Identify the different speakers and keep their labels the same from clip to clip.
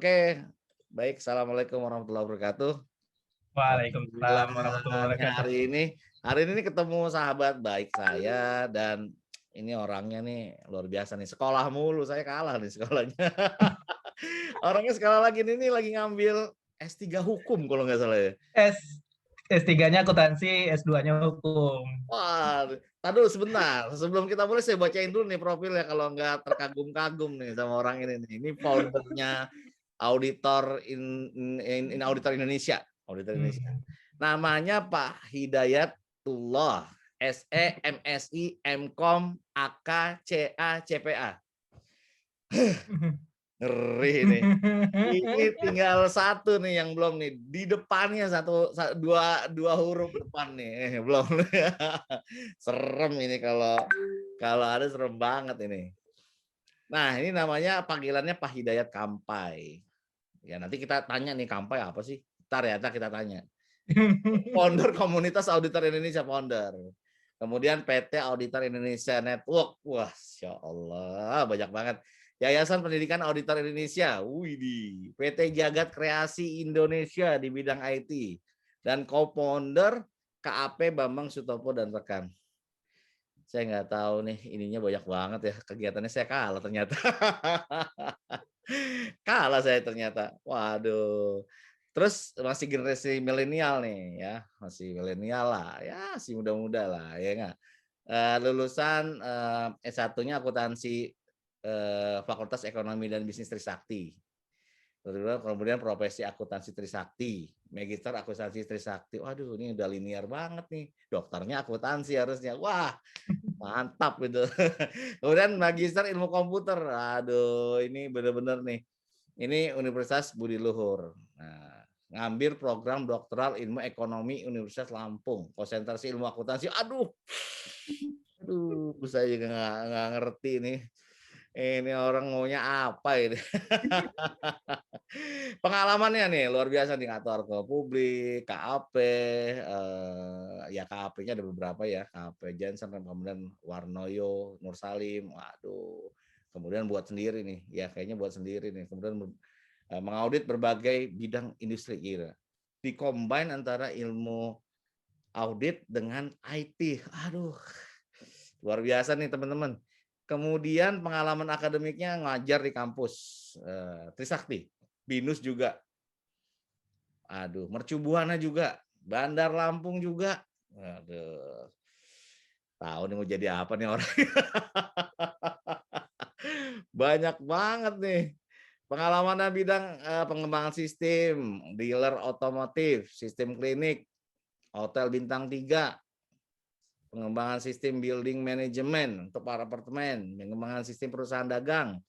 Speaker 1: Oke, baik. Assalamualaikum warahmatullahi wabarakatuh.
Speaker 2: Waalaikumsalam warahmatullahi
Speaker 1: Alhamdulillah
Speaker 2: wabarakatuh.
Speaker 1: hari ini ketemu sahabat baik saya dan ini orangnya nih luar biasa nih. Sekolah mulu, saya kalah nih sekolahnya. Orangnya sekolah lagi ini lagi ngambil S3 hukum kalau nggak salah ya.
Speaker 2: S S3-nya akuntansi, S2-nya hukum.
Speaker 1: Wah, entar dulu sebentar. Sebelum kita mulai saya bacain dulu nih profilnya kalau nggak terkagum-kagum nih sama orang ini nih. Ini foundernya Auditor Auditor Indonesia. Auditor Indonesia.
Speaker 2: Hmm.
Speaker 1: Namanya Pak Hidayatullah, SE, MSI, MKom, AK, CA, CPA. Ngeri nih. Ini tinggal satu nih yang belum nih. Di depannya dua huruf depan nih. Belum. Serem ini kalau ada serem banget ini. Nah, ini namanya panggilannya Pak Hidayat Kampai. Ya, nanti kita tanya nih Kampai apa sih? Ntar kita tanya. Founder Komunitas Auditor Indonesia, founder. Kemudian PT Auditor Indonesia Network. Wah, Masya Allah, banyak banget. Yayasan Pendidikan Auditor Indonesia, widih. PT Jagat Kreasi Indonesia di bidang IT. Dan co-founder KAP Bambang Sutopo dan rekan. Saya nggak tahu nih, ininya banyak banget ya. Kegiatannya saya kalah ternyata. Kalah saya ternyata. Waduh. Terus masih generasi milenial nih ya, masih milenial lah, ya masih muda-muda lah, ya nggak? Lulusan S1-nya akuntansi Fakultas Ekonomi dan Bisnis Trisakti. Kemudian profesi akuntansi Trisakti, magister akuntansi Trisakti. Waduh, ini udah linear banget nih. Dokternya akuntansi harusnya. Wah, mantap itu. Kemudian magister ilmu komputer. Aduh, ini bener-bener nih. Ini Universitas Budi Luhur. Nah, ngambil program doktoral ilmu ekonomi Universitas Lampung, konsentrasi ilmu akuntansi. Aduh, saya juga nggak ngerti nih. Ini orang maunya apa ini? Pengalamannya nih luar biasa nih, kantor ke publik, KAP, ya KAP-nya ada beberapa ya, KAP Jansen, kemudian Warnoyo, Nur Salim, waduh, kemudian buat sendiri nih, ya kayaknya buat sendiri nih, kemudian mengaudit berbagai bidang industri kira, dikombin antara ilmu audit dengan IT, aduh, luar biasa nih teman-teman. Kemudian pengalaman akademiknya ngajar di kampus Trisakti, BINUS juga. Aduh, Mercu Buana juga, Bandar Lampung juga. Aduh. Tahu nih mau jadi apa nih orang. Banyak banget nih. Pengalamannya bidang pengembangan sistem, dealer otomotif, sistem klinik, hotel bintang 3, pengembangan sistem building management untuk para apartemen, pengembangan sistem perusahaan dagang,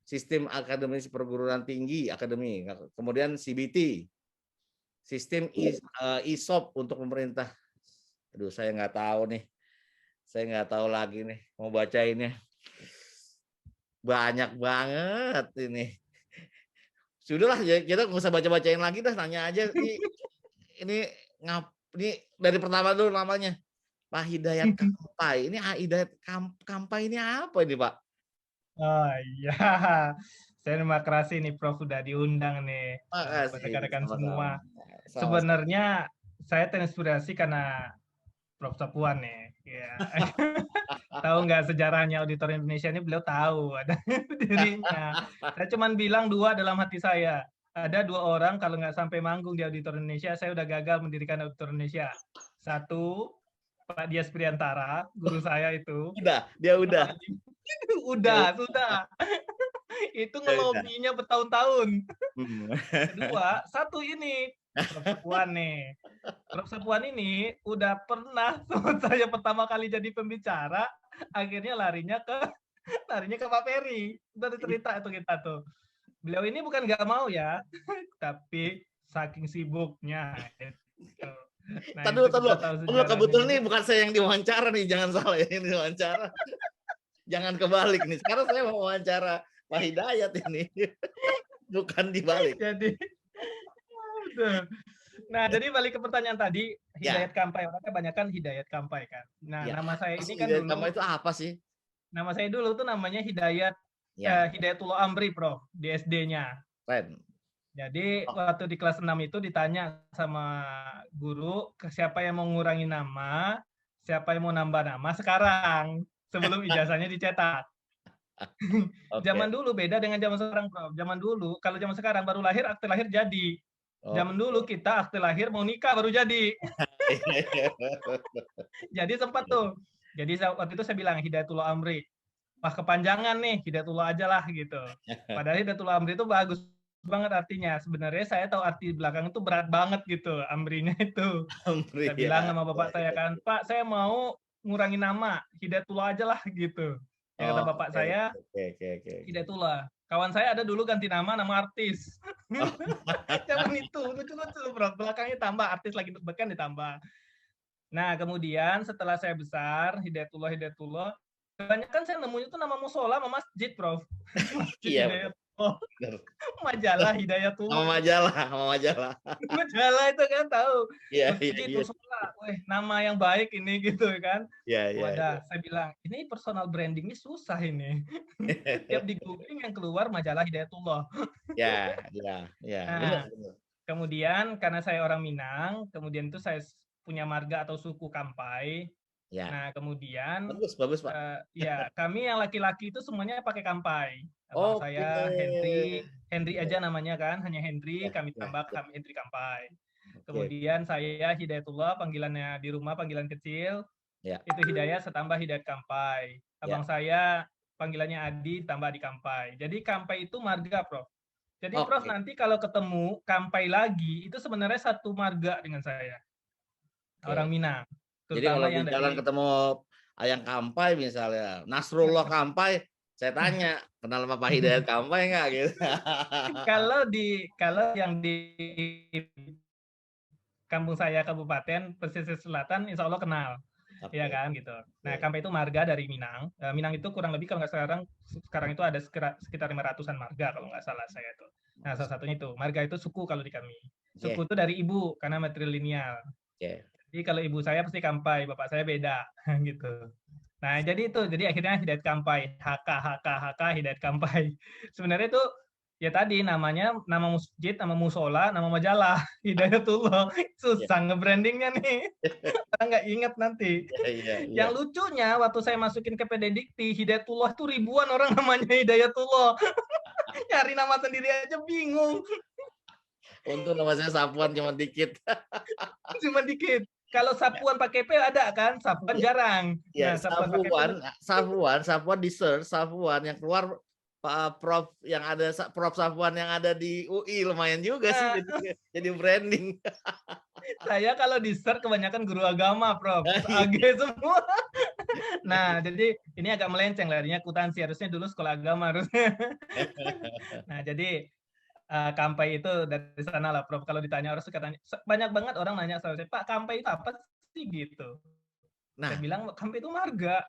Speaker 1: sistem akademis perguruan tinggi, akademi, kemudian CBT, sistem ISOP untuk pemerintah. Aduh, saya nggak tahu nih. Saya nggak tahu lagi nih, mau bacainnya. Banyak banget ini. Sudahlah, kita nggak usah baca-bacain lagi dah, nanya aja. Ini dari pertama dulu namanya. Pak Hidayat Kampai. Ini Hidayat Kampai ini apa ini, Pak?
Speaker 2: Oh iya, saya terima kasih nih Prof sudah diundang nih buat
Speaker 1: Makasih,
Speaker 2: rekan-rekan
Speaker 1: sama-sama.
Speaker 2: semua.
Speaker 1: Sama-sama.
Speaker 2: Sebenarnya saya terinspirasi karena Prof Sapuan nih. Ya. Tahu nggak sejarahnya Auditor Indonesia ini? Beliau tahu ada dirinya. Saya cuma bilang dua dalam hati saya. Ada dua orang kalau nggak sampai manggung di Auditor Indonesia, saya udah gagal mendirikan Auditor Indonesia. Satu, Pak Dias Priantara, guru saya itu.
Speaker 1: Dia udah.
Speaker 2: Sudah. Itu ngelobinya bertahun-tahun. Kedua, satu ini, Prof Sapuan nih. Prof Sapuan ini udah pernah sama saya pertama kali jadi pembicara, akhirnya larinya ke Pak Ferry. Udah cerita itu kita tuh. Beliau ini bukan nggak mau ya, tapi saking sibuknya. Nah, itu kita tahu sejarahnya.
Speaker 1: Kebetulan nih bukan saya yang diwawancara nih, jangan salah ya, yang diwawancara. Jangan kebalik nih. Sekarang saya mau wawancara Pak Hidayat ini. Bukan dibalik.
Speaker 2: Jadi balik ke pertanyaan tadi, Hidayat Kampai, orangnya kebanyakan Hidayat Kampai kan. Nah, nama saya ini kan dulu.
Speaker 1: Kampai itu apa sih?
Speaker 2: Nama saya dulu tuh namanya Hidayatullah Amri, Prof, di SD-nya.
Speaker 1: Keren.
Speaker 2: Jadi
Speaker 1: Oh.
Speaker 2: waktu di kelas 6 itu ditanya sama guru, siapa yang mau ngurangi nama, siapa yang mau nambah nama sekarang, sebelum ijazahnya dicetak.
Speaker 1: Oke.
Speaker 2: Zaman dulu beda dengan zaman sekarang, Prof. Zaman dulu, kalau zaman sekarang baru lahir, akte lahir jadi. Zaman dulu
Speaker 1: Oke.
Speaker 2: kita akte lahir mau nikah baru jadi. Jadi sempat tuh. Jadi waktu itu saya bilang Hidayatullah Amri. Wah kepanjangan nih, Hidayatullah aja lah gitu. Padahal Hidayatullah Amri itu bagus banget artinya. Sebenarnya saya tahu arti belakang itu berat banget gitu, Amrinya itu. Saya bilang
Speaker 1: Pria.
Speaker 2: sama bapak saya kan, Pak saya mau ngurangi nama, Hidayatullah aja lah gitu. Ya kata
Speaker 1: Oh,
Speaker 2: bapak
Speaker 1: oke,
Speaker 2: saya,
Speaker 1: oke, oke, oke.
Speaker 2: Hidayatullah. Kawan saya ada dulu ganti nama artis.
Speaker 1: Oh.
Speaker 2: Zaman itu lucu-lucu bro, belakangnya tambah artis lagi kan ditambah. Nah kemudian setelah saya besar, Hidayatullah, Hidayatullah, kebanyakan saya nemunya itu nama musola sama masjid, Prof. Masjid
Speaker 1: Iya,
Speaker 2: Hidayatullah,
Speaker 1: benar.
Speaker 2: majalah Hidayatullah.
Speaker 1: Sama majalah, sama majalah.
Speaker 2: Majalah itu kan tahu.
Speaker 1: Iya, iya,
Speaker 2: Masjid
Speaker 1: iya.
Speaker 2: musola, weh nama yang baik ini gitu kan.
Speaker 1: Iya, iya, iya.
Speaker 2: Wadah, saya bilang, ini personal branding ini susah ini. Tiap di googling yang keluar majalah Hidayatullah.
Speaker 1: Ya, ya, ya, benar,
Speaker 2: Nah,
Speaker 1: benar.
Speaker 2: kemudian karena saya orang Minang, kemudian itu saya punya marga atau suku Kampai.
Speaker 1: Ya,
Speaker 2: Nah, kemudian
Speaker 1: bagus, bagus, Pak.
Speaker 2: ya kami yang laki-laki itu semuanya pakai Kampai. Abang
Speaker 1: Oke.
Speaker 2: saya Henry aja namanya kan, hanya Henry,
Speaker 1: Ya,
Speaker 2: kami
Speaker 1: ya,
Speaker 2: tambah
Speaker 1: ya.
Speaker 2: Henry Kampai.
Speaker 1: Oke.
Speaker 2: Kemudian saya Hidayatullah, panggilannya di rumah panggilan kecil,
Speaker 1: Ya,
Speaker 2: itu Hidayat setambah Hidayat Kampai.
Speaker 1: ya.
Speaker 2: Abang saya panggilannya Adi tambah Adi Kampai. Jadi Kampai itu marga, Prof. Jadi Prof
Speaker 1: Oke.
Speaker 2: nanti kalau ketemu Kampai lagi, itu sebenarnya satu marga dengan saya.
Speaker 1: Oke.
Speaker 2: Orang Minang.
Speaker 1: Jadi kalau
Speaker 2: Terutama
Speaker 1: di
Speaker 2: yang
Speaker 1: jalan
Speaker 2: dari
Speaker 1: ketemu Ayang Kampai misalnya, Nasrullah Kampai, saya tanya, kenal sama Pak Hidayat Kampai nggak gitu?
Speaker 2: kalau yang di kampung saya kabupaten pesisir selatan insya Allah kenal.
Speaker 1: Oke.
Speaker 2: Ya kan gitu. Nah,
Speaker 1: Oke.
Speaker 2: Kampai itu marga dari Minang. Minang itu kurang lebih kalau nggak sekarang itu ada sekitar 500-an marga kalau nggak salah saya itu. Nah, salah satunya itu. Marga itu suku kalau di kami. Suku
Speaker 1: Oke.
Speaker 2: itu dari ibu karena matrilineal.
Speaker 1: Oke.
Speaker 2: Jadi kalau ibu saya pasti Kampai, bapak saya beda gitu. Nah, jadi itu. Jadi akhirnya Hidayat Kampai, HK Hidayat Kampai. Sebenarnya itu ya tadi namanya nama masjid, nama musola, nama majalah Hidayatullah.
Speaker 1: Ya,
Speaker 2: Susah nge-brandingnya nih. Orang nggak ingat nanti.
Speaker 1: ya, iya, iya.
Speaker 2: Yang lucunya waktu saya masukin ke Pededikti, Hidayatullah itu ribuan orang namanya Hidayatullah. Nyari nama sendiri aja bingung.
Speaker 1: Untung nama saya Sapuan cuma dikit.
Speaker 2: Cuma dikit. Kalau Sapuan pakai P ada kan? Sapuan jarang.
Speaker 1: Ya,
Speaker 2: Nah, Sapuan pakai P
Speaker 1: Sapuan di search Sapuan yang keluar Pak Prof yang ada Prof Sapuan yang ada di UI lumayan juga sih jadi branding.
Speaker 2: saya kalau di search kebanyakan guru agama, Prof. AG semua. Nah, jadi ini agak melenceng larinya akuntansi. Harusnya dulu sekolah agama harusnya. Nah, jadi Kampai itu dari sana lah, Prof. Kalau ditanya orang suka tanya, banyak banget orang nanya sama saya, Pak, Kampai itu apa sih gitu? Saya
Speaker 1: Nah,
Speaker 2: bilang Kampai itu marga.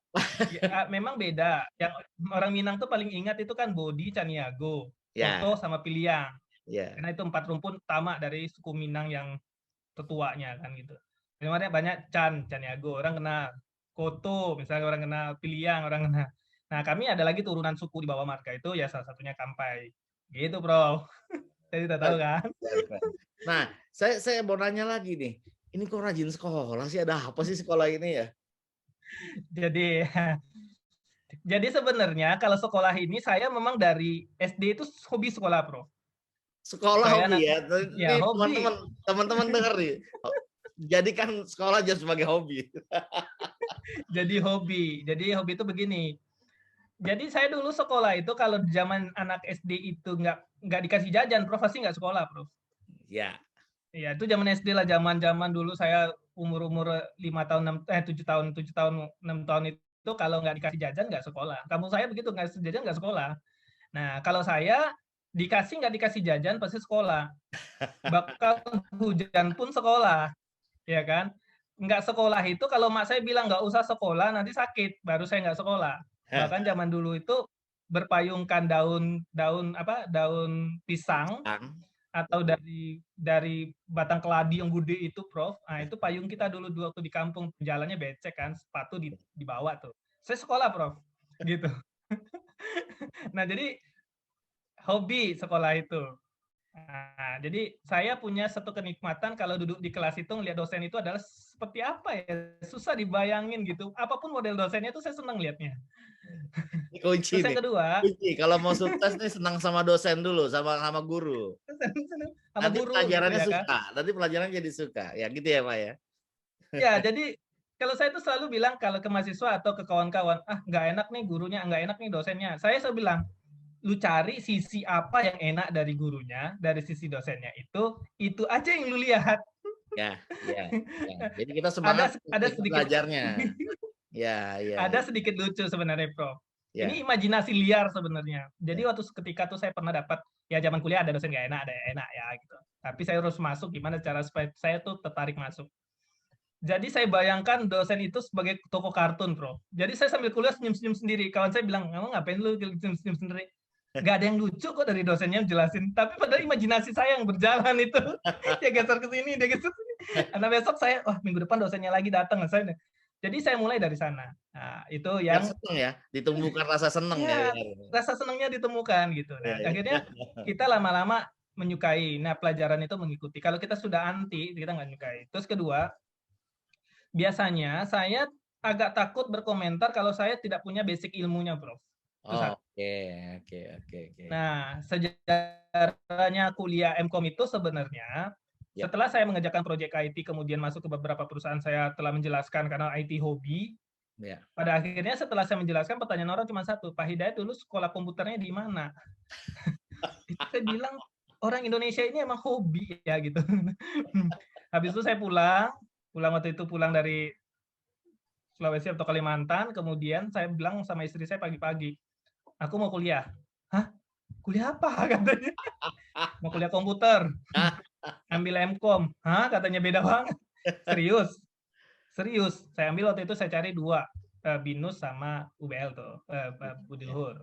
Speaker 2: Ya, memang beda. Yang orang Minang tuh paling ingat itu kan Bodi, Caniago,
Speaker 1: ya,
Speaker 2: Koto, sama Piliang.
Speaker 1: ya.
Speaker 2: Karena itu 4 rumpun utama dari suku Minang yang tetuanya kan gitu. Sebenarnya banyak Caniago orang kenal, Koto misalnya orang kenal, Piliang orang kenal. Nah kami ada lagi turunan suku di bawah marga itu ya salah satunya Kampai. Gitu Bro. Saya tidak tahu kan.
Speaker 1: Nah, saya mau nanya lagi nih. Ini kok rajin sekolah sih? Ada apa sih sekolah ini ya?
Speaker 2: Jadi jadi sebenarnya kalau sekolah ini saya memang dari SD itu hobi sekolah, Bro.
Speaker 1: Sekolah
Speaker 2: Saya
Speaker 1: hobi ya.
Speaker 2: ya
Speaker 1: Ini
Speaker 2: hobi.
Speaker 1: teman-teman dengar nih. Jadikan sekolah aja sebagai hobi.
Speaker 2: Jadi hobi. Jadi hobi itu begini. Jadi saya dulu sekolah itu kalau zaman anak SD itu nggak dikasih jajan, Prof pasti nggak sekolah, Prof.
Speaker 1: Ya.
Speaker 2: Ya itu zaman SD lah, zaman dulu saya umur 5 tahun 7 tahun 6 tahun itu kalau nggak dikasih jajan nggak sekolah. Kamu saya begitu nggak dikasih jajan nggak sekolah. Nah kalau saya nggak dikasih jajan pasti sekolah. Bakal hujan pun sekolah, ya kan? Nggak sekolah itu kalau mak saya bilang nggak usah sekolah nanti sakit, baru saya nggak sekolah. Bahkan zaman dulu itu berpayungkan daun pisang atau dari batang keladi yang gede itu, Prof. Nah, itu payung kita dulu waktu di kampung, jalannya becek kan, sepatu dibawa tuh. Saya sekolah, Prof. Gitu. Nah, jadi hobi sekolah itu. Nah, jadi saya punya satu kenikmatan kalau duduk di kelas itu ngelihat dosen itu adalah seperti apa ya, susah dibayangin gitu. Apapun model dosennya itu saya senang lihatnya.
Speaker 1: Ini kunci
Speaker 2: Terus yang
Speaker 1: nih.
Speaker 2: kedua,
Speaker 1: Kunci. Kalau mau sukses nih senang sama dosen dulu, sama guru.
Speaker 2: sama
Speaker 1: Nanti
Speaker 2: guru gitu
Speaker 1: pelajarannya
Speaker 2: ya kan.
Speaker 1: suka. Nanti pelajarannya jadi suka. Ya gitu ya Pak ya.
Speaker 2: Ya, jadi kalau saya tuh selalu bilang kalau ke mahasiswa atau ke kawan-kawan, ah nggak enak nih gurunya, nggak enak nih dosennya. Saya selalu bilang, lu cari sisi apa yang enak dari gurunya, dari sisi dosennya itu aja yang lu lihat.
Speaker 1: Ya, ya, ya. Jadi kita
Speaker 2: Ada
Speaker 1: semangat
Speaker 2: ada
Speaker 1: ikut
Speaker 2: sedikit
Speaker 1: belajarnya. Ya, ya,
Speaker 2: ada
Speaker 1: ya,
Speaker 2: sedikit lucu sebenarnya, Prof. Ini
Speaker 1: ya.
Speaker 2: imajinasi liar sebenarnya. Jadi
Speaker 1: Ya.
Speaker 2: waktu ketika tuh saya pernah dapat, ya zaman kuliah ada dosen nggak enak, ada yang enak ya gitu. Tapi saya harus masuk gimana cara supaya saya tuh tertarik masuk. Jadi saya bayangkan dosen itu sebagai toko kartun, Bro. Jadi saya sambil kuliah senyum-senyum sendiri. Kawan saya bilang, kamu ngapain lu senyum-senyum sendiri? Gak ada yang lucu kok dari dosennya jelasin. Tapi pada imajinasi saya yang berjalan itu. Dia geser ke sini, dia geser ke sini. Karena besok saya, wah minggu depan dosennya lagi datang. Jadi saya mulai dari sana. Nah, itu
Speaker 1: Biar
Speaker 2: yang,
Speaker 1: seneng ya, ditumbuhkan rasa seneng ya.
Speaker 2: ya,
Speaker 1: Biar.
Speaker 2: rasa senangnya ditemukan gitu.
Speaker 1: Ya,
Speaker 2: Nah,
Speaker 1: ya.
Speaker 2: akhirnya kita lama-lama menyukai. Nah, pelajaran itu mengikuti. Kalau kita sudah anti, kita nggak menyukai. Terus kedua, biasanya saya agak takut berkomentar kalau saya tidak punya basic ilmunya, Bro. Itu satu.
Speaker 1: Oke, oke, oke, oke.
Speaker 2: Nah, sejarahnya kuliah MKOM itu sebenarnya
Speaker 1: Ya,
Speaker 2: setelah saya mengerjakan proyek IT, kemudian masuk ke beberapa perusahaan, saya telah menjelaskan karena IT hobi.
Speaker 1: ya.
Speaker 2: Pada akhirnya setelah saya menjelaskan, pertanyaan orang cuma satu, Pak Hidayat dulu sekolah komputernya di mana? Itu saya bilang, orang Indonesia ini emang hobi ya gitu. Habis itu saya pulang waktu itu pulang dari Sulawesi atau Kalimantan, kemudian saya bilang sama istri saya pagi-pagi, aku mau kuliah. Hah? Kuliah apa? Katanya. Mau kuliah komputer. Ambil MKOM. Hah? Katanya beda banget. Serius? Serius. Saya ambil waktu itu saya cari dua. BINUS sama UBL tuh. Budi Luhur.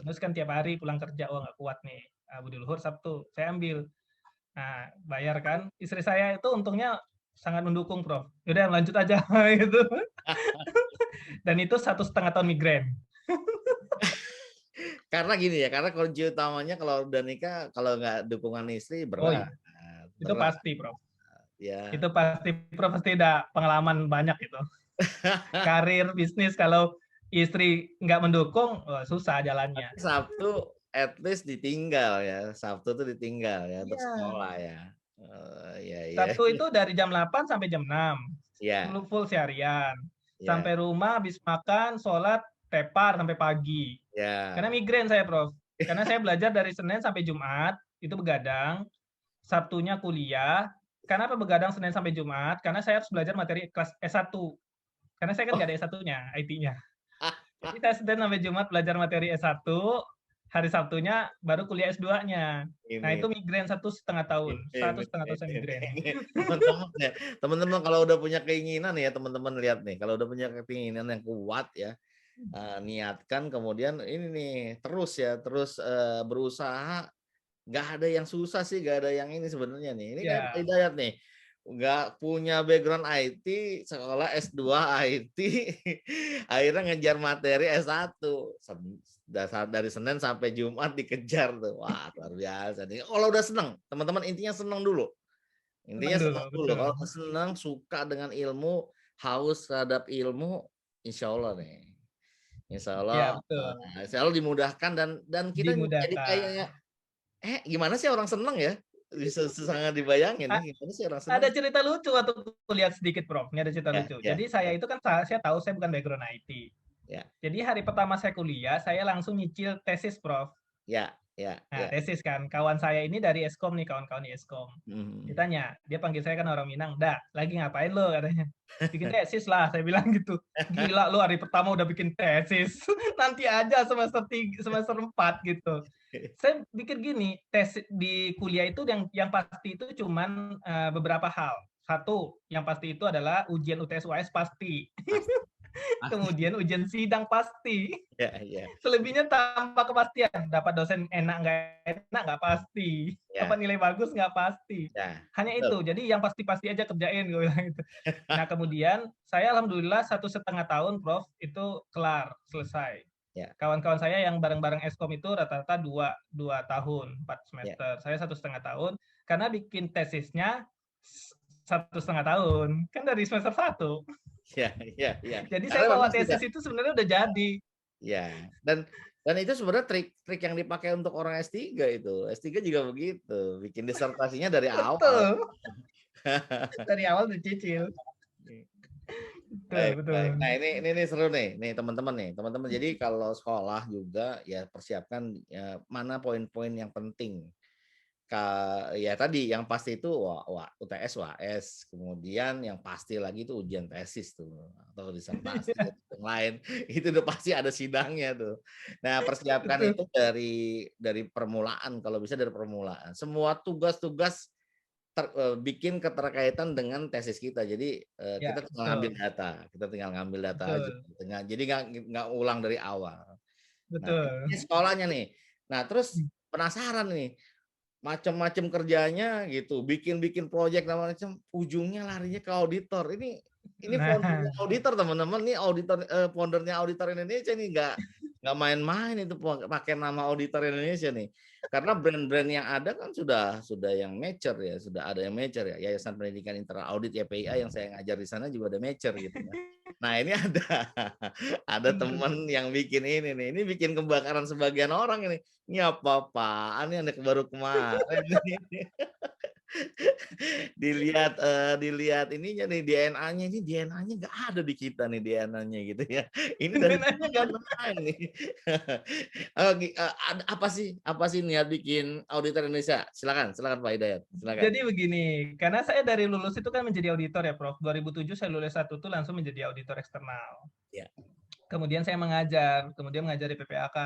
Speaker 2: BINUS kan tiap hari pulang kerja, oh nggak kuat nih. Budi Luhur Sabtu. Saya ambil. Nah, bayar kan. Istri saya itu untungnya sangat mendukung, Prof. Yaudah lanjut aja gitu. Dan itu 1,5 tahun migrain.
Speaker 1: Karena gini ya, karena kunci utamanya kalau udah nikah, kalau nggak dukungan istri
Speaker 2: Oh
Speaker 1: berat,
Speaker 2: iya, itu pasti, Prof.
Speaker 1: ya.
Speaker 2: Itu pasti, Prof pasti ada pengalaman banyak itu. Karir, bisnis, kalau istri nggak mendukung, oh, susah jalannya.
Speaker 1: Tapi Sabtu at least ditinggal ya, Sabtu tuh ditinggal ya untuk
Speaker 2: Iya.
Speaker 1: sekolah ya. Ya, ya,
Speaker 2: Sabtu itu dari jam 8 sampai jam 6.
Speaker 1: ya,
Speaker 2: Full seharian.
Speaker 1: ya,
Speaker 2: Sampai rumah, habis makan, sholat, tepar sampai pagi. Karena
Speaker 1: ya.
Speaker 2: migrain saya, Prof. Karena saya belajar dari Senin sampai Jumat, itu begadang. Sabtunya kuliah. Kenapa begadang Senin sampai Jumat? Karena saya harus belajar materi kelas S1. Karena saya kan nggak ada S1-nya, IT-nya. Jadi saya Senin sampai Jumat belajar materi S1, hari Sabtunya baru kuliah S2-nya. Nah,
Speaker 1: Ini,
Speaker 2: itu migrain 1,5 tahun. Satu setengah tahun saya migrain.
Speaker 1: ini. Teman-teman ya, teman-teman kalau udah punya keinginan ya, teman-teman lihat nih, kalau udah punya keinginan yang kuat ya, niatkan kemudian ini nih terus ya, terus berusaha. Nggak ada yang susah sih, nggak ada yang ini sebenarnya nih. Ini kayak Pak
Speaker 2: Ya,
Speaker 1: Hidayat nih, nggak punya background IT, sekolah S2 IT, akhirnya ngejar materi S1. Dari Senin sampai Jumat dikejar tuh. Wah, luar biasa nih. Kalau udah seneng, teman-teman intinya seneng dulu.
Speaker 2: senang
Speaker 1: Intinya
Speaker 2: dulu,
Speaker 1: seneng dulu.
Speaker 2: betul.
Speaker 1: Kalau seneng, suka dengan ilmu, haus terhadap ilmu, insya Allah nih.
Speaker 2: Ya, betul.
Speaker 1: Insya Allah dimudahkan dan kita jadi
Speaker 2: Dimudahkan.
Speaker 1: kayak gimana sih orang seneng ya? Bisa sangat dibayangin
Speaker 2: A-
Speaker 1: nih, gimana sih orang seneng?
Speaker 2: Ada cerita lucu waktu lihat sedikit, Prof. Ini ada cerita
Speaker 1: Ya,
Speaker 2: lucu.
Speaker 1: ya,
Speaker 2: Jadi saya
Speaker 1: ya,
Speaker 2: itu kan saya tahu saya bukan background IT.
Speaker 1: ya,
Speaker 2: Jadi hari pertama saya kuliah, saya langsung nyicil tesis, Prof.
Speaker 1: ya, ya,
Speaker 2: Nah,
Speaker 1: ya.
Speaker 2: tesis kan. Kawan saya ini dari Eskom nih, kawan-kawan di Eskom.
Speaker 1: Hmm.
Speaker 2: Ditanya, dia panggil saya kan orang Minang, "Dah, lagi ngapain lo?" katanya. "Bikin tesis lah," saya bilang gitu. "Gila lo hari pertama udah bikin tesis. Nanti aja semester 3, semester 4 gitu." Saya pikir gini, tes di kuliah itu yang pasti itu cuman beberapa hal. Satu, yang pasti itu adalah ujian UTS UAS pasti.
Speaker 1: Pasti, pasti.
Speaker 2: Kemudian ujian sidang pasti.
Speaker 1: Ya, ya,
Speaker 2: Selebihnya tanpa kepastian. Dapat dosen enak nggak pasti.
Speaker 1: ya,
Speaker 2: Dapat nilai bagus nggak pasti.
Speaker 1: ya.
Speaker 2: Hanya
Speaker 1: Betul.
Speaker 2: itu. Jadi yang pasti-pasti aja kerjain, gue bilang gitu. Nah kemudian saya alhamdulillah 1,5 tahun, Prof, itu kelar, selesai.
Speaker 1: Ya.
Speaker 2: Kawan-kawan saya yang bareng-bareng Eskom itu rata-rata 2 tahun, 4 semester. Saya 1,5 tahun, karena bikin tesisnya 1,5 tahun. Kan dari semester 1.
Speaker 1: Ya, ya, ya.
Speaker 2: Jadi saya
Speaker 1: Karena
Speaker 2: bawa
Speaker 1: memang sudah,
Speaker 2: tesis itu sebenarnya udah jadi.
Speaker 1: ya. Dan itu sebenarnya trik yang dipakai untuk orang S3 itu. S3 juga begitu, bikin disertasinya dari awal.
Speaker 2: Betul. Dari awal dicicil. Betul,
Speaker 1: Baik,
Speaker 2: betul.
Speaker 1: baik. Nah, ini seru nih teman-teman nih. Teman-teman, jadi kalau sekolah juga ya persiapkan ya, mana poin-poin yang penting. Ya tadi yang pasti itu UTS, UAS, kemudian yang pasti lagi itu ujian tesis tuh atau disertasi dan yang lain itu udah pasti ada sidangnya tuh. Nah, persiapkan
Speaker 2: Betul.
Speaker 1: itu dari permulaan, kalau bisa dari permulaan. Semua tugas-tugas bikin keterkaitan dengan tesis kita. Jadi
Speaker 2: Ya,
Speaker 1: kita tinggal ngambil
Speaker 2: betul.
Speaker 1: data, aja.
Speaker 2: Betul.
Speaker 1: Jadi nggak ulang dari awal. Nah,
Speaker 2: Betul.
Speaker 1: ini sekolahnya nih. Nah, terus penasaran nih, macam-macam kerjanya gitu, bikin proyek dan macam, ujungnya larinya ke auditor. Ini
Speaker 2: Nah,
Speaker 1: foundernya auditor, teman-teman. Nih auditor, foundernya auditor Indonesia nih, nggak main-main itu pakai nama auditor Indonesia nih. Karena brand-brand yang ada kan sudah yang mature ya, sudah ada yang mature ya. Yayasan Pendidikan Internal Audit YPIA yang saya ngajar di sana juga ada mature gitu ya. Nah, ini ada teman yang bikin ini nih. Ini bikin kebakaran sebagian orang ini. Ini apa-apaan nih, anak baru kemarin nih. Dilihat ininya nih, DNA-nya. Ini DNA-nya nggak ada di kita nih, DNA-nya gitu ya. Ini dari
Speaker 2: nanya nggak ada.
Speaker 1: mana nih? Apa sih niat bikin auditor Indonesia? Silakan Pak Hidayat. Silakan.
Speaker 2: Jadi begini, karena saya dari lulus itu kan menjadi auditor ya, Prof. 2007 saya lulus S1 tuh langsung menjadi auditor eksternal.
Speaker 1: Ya.
Speaker 2: Kemudian saya mengajar, kemudian mengajar di PPAK,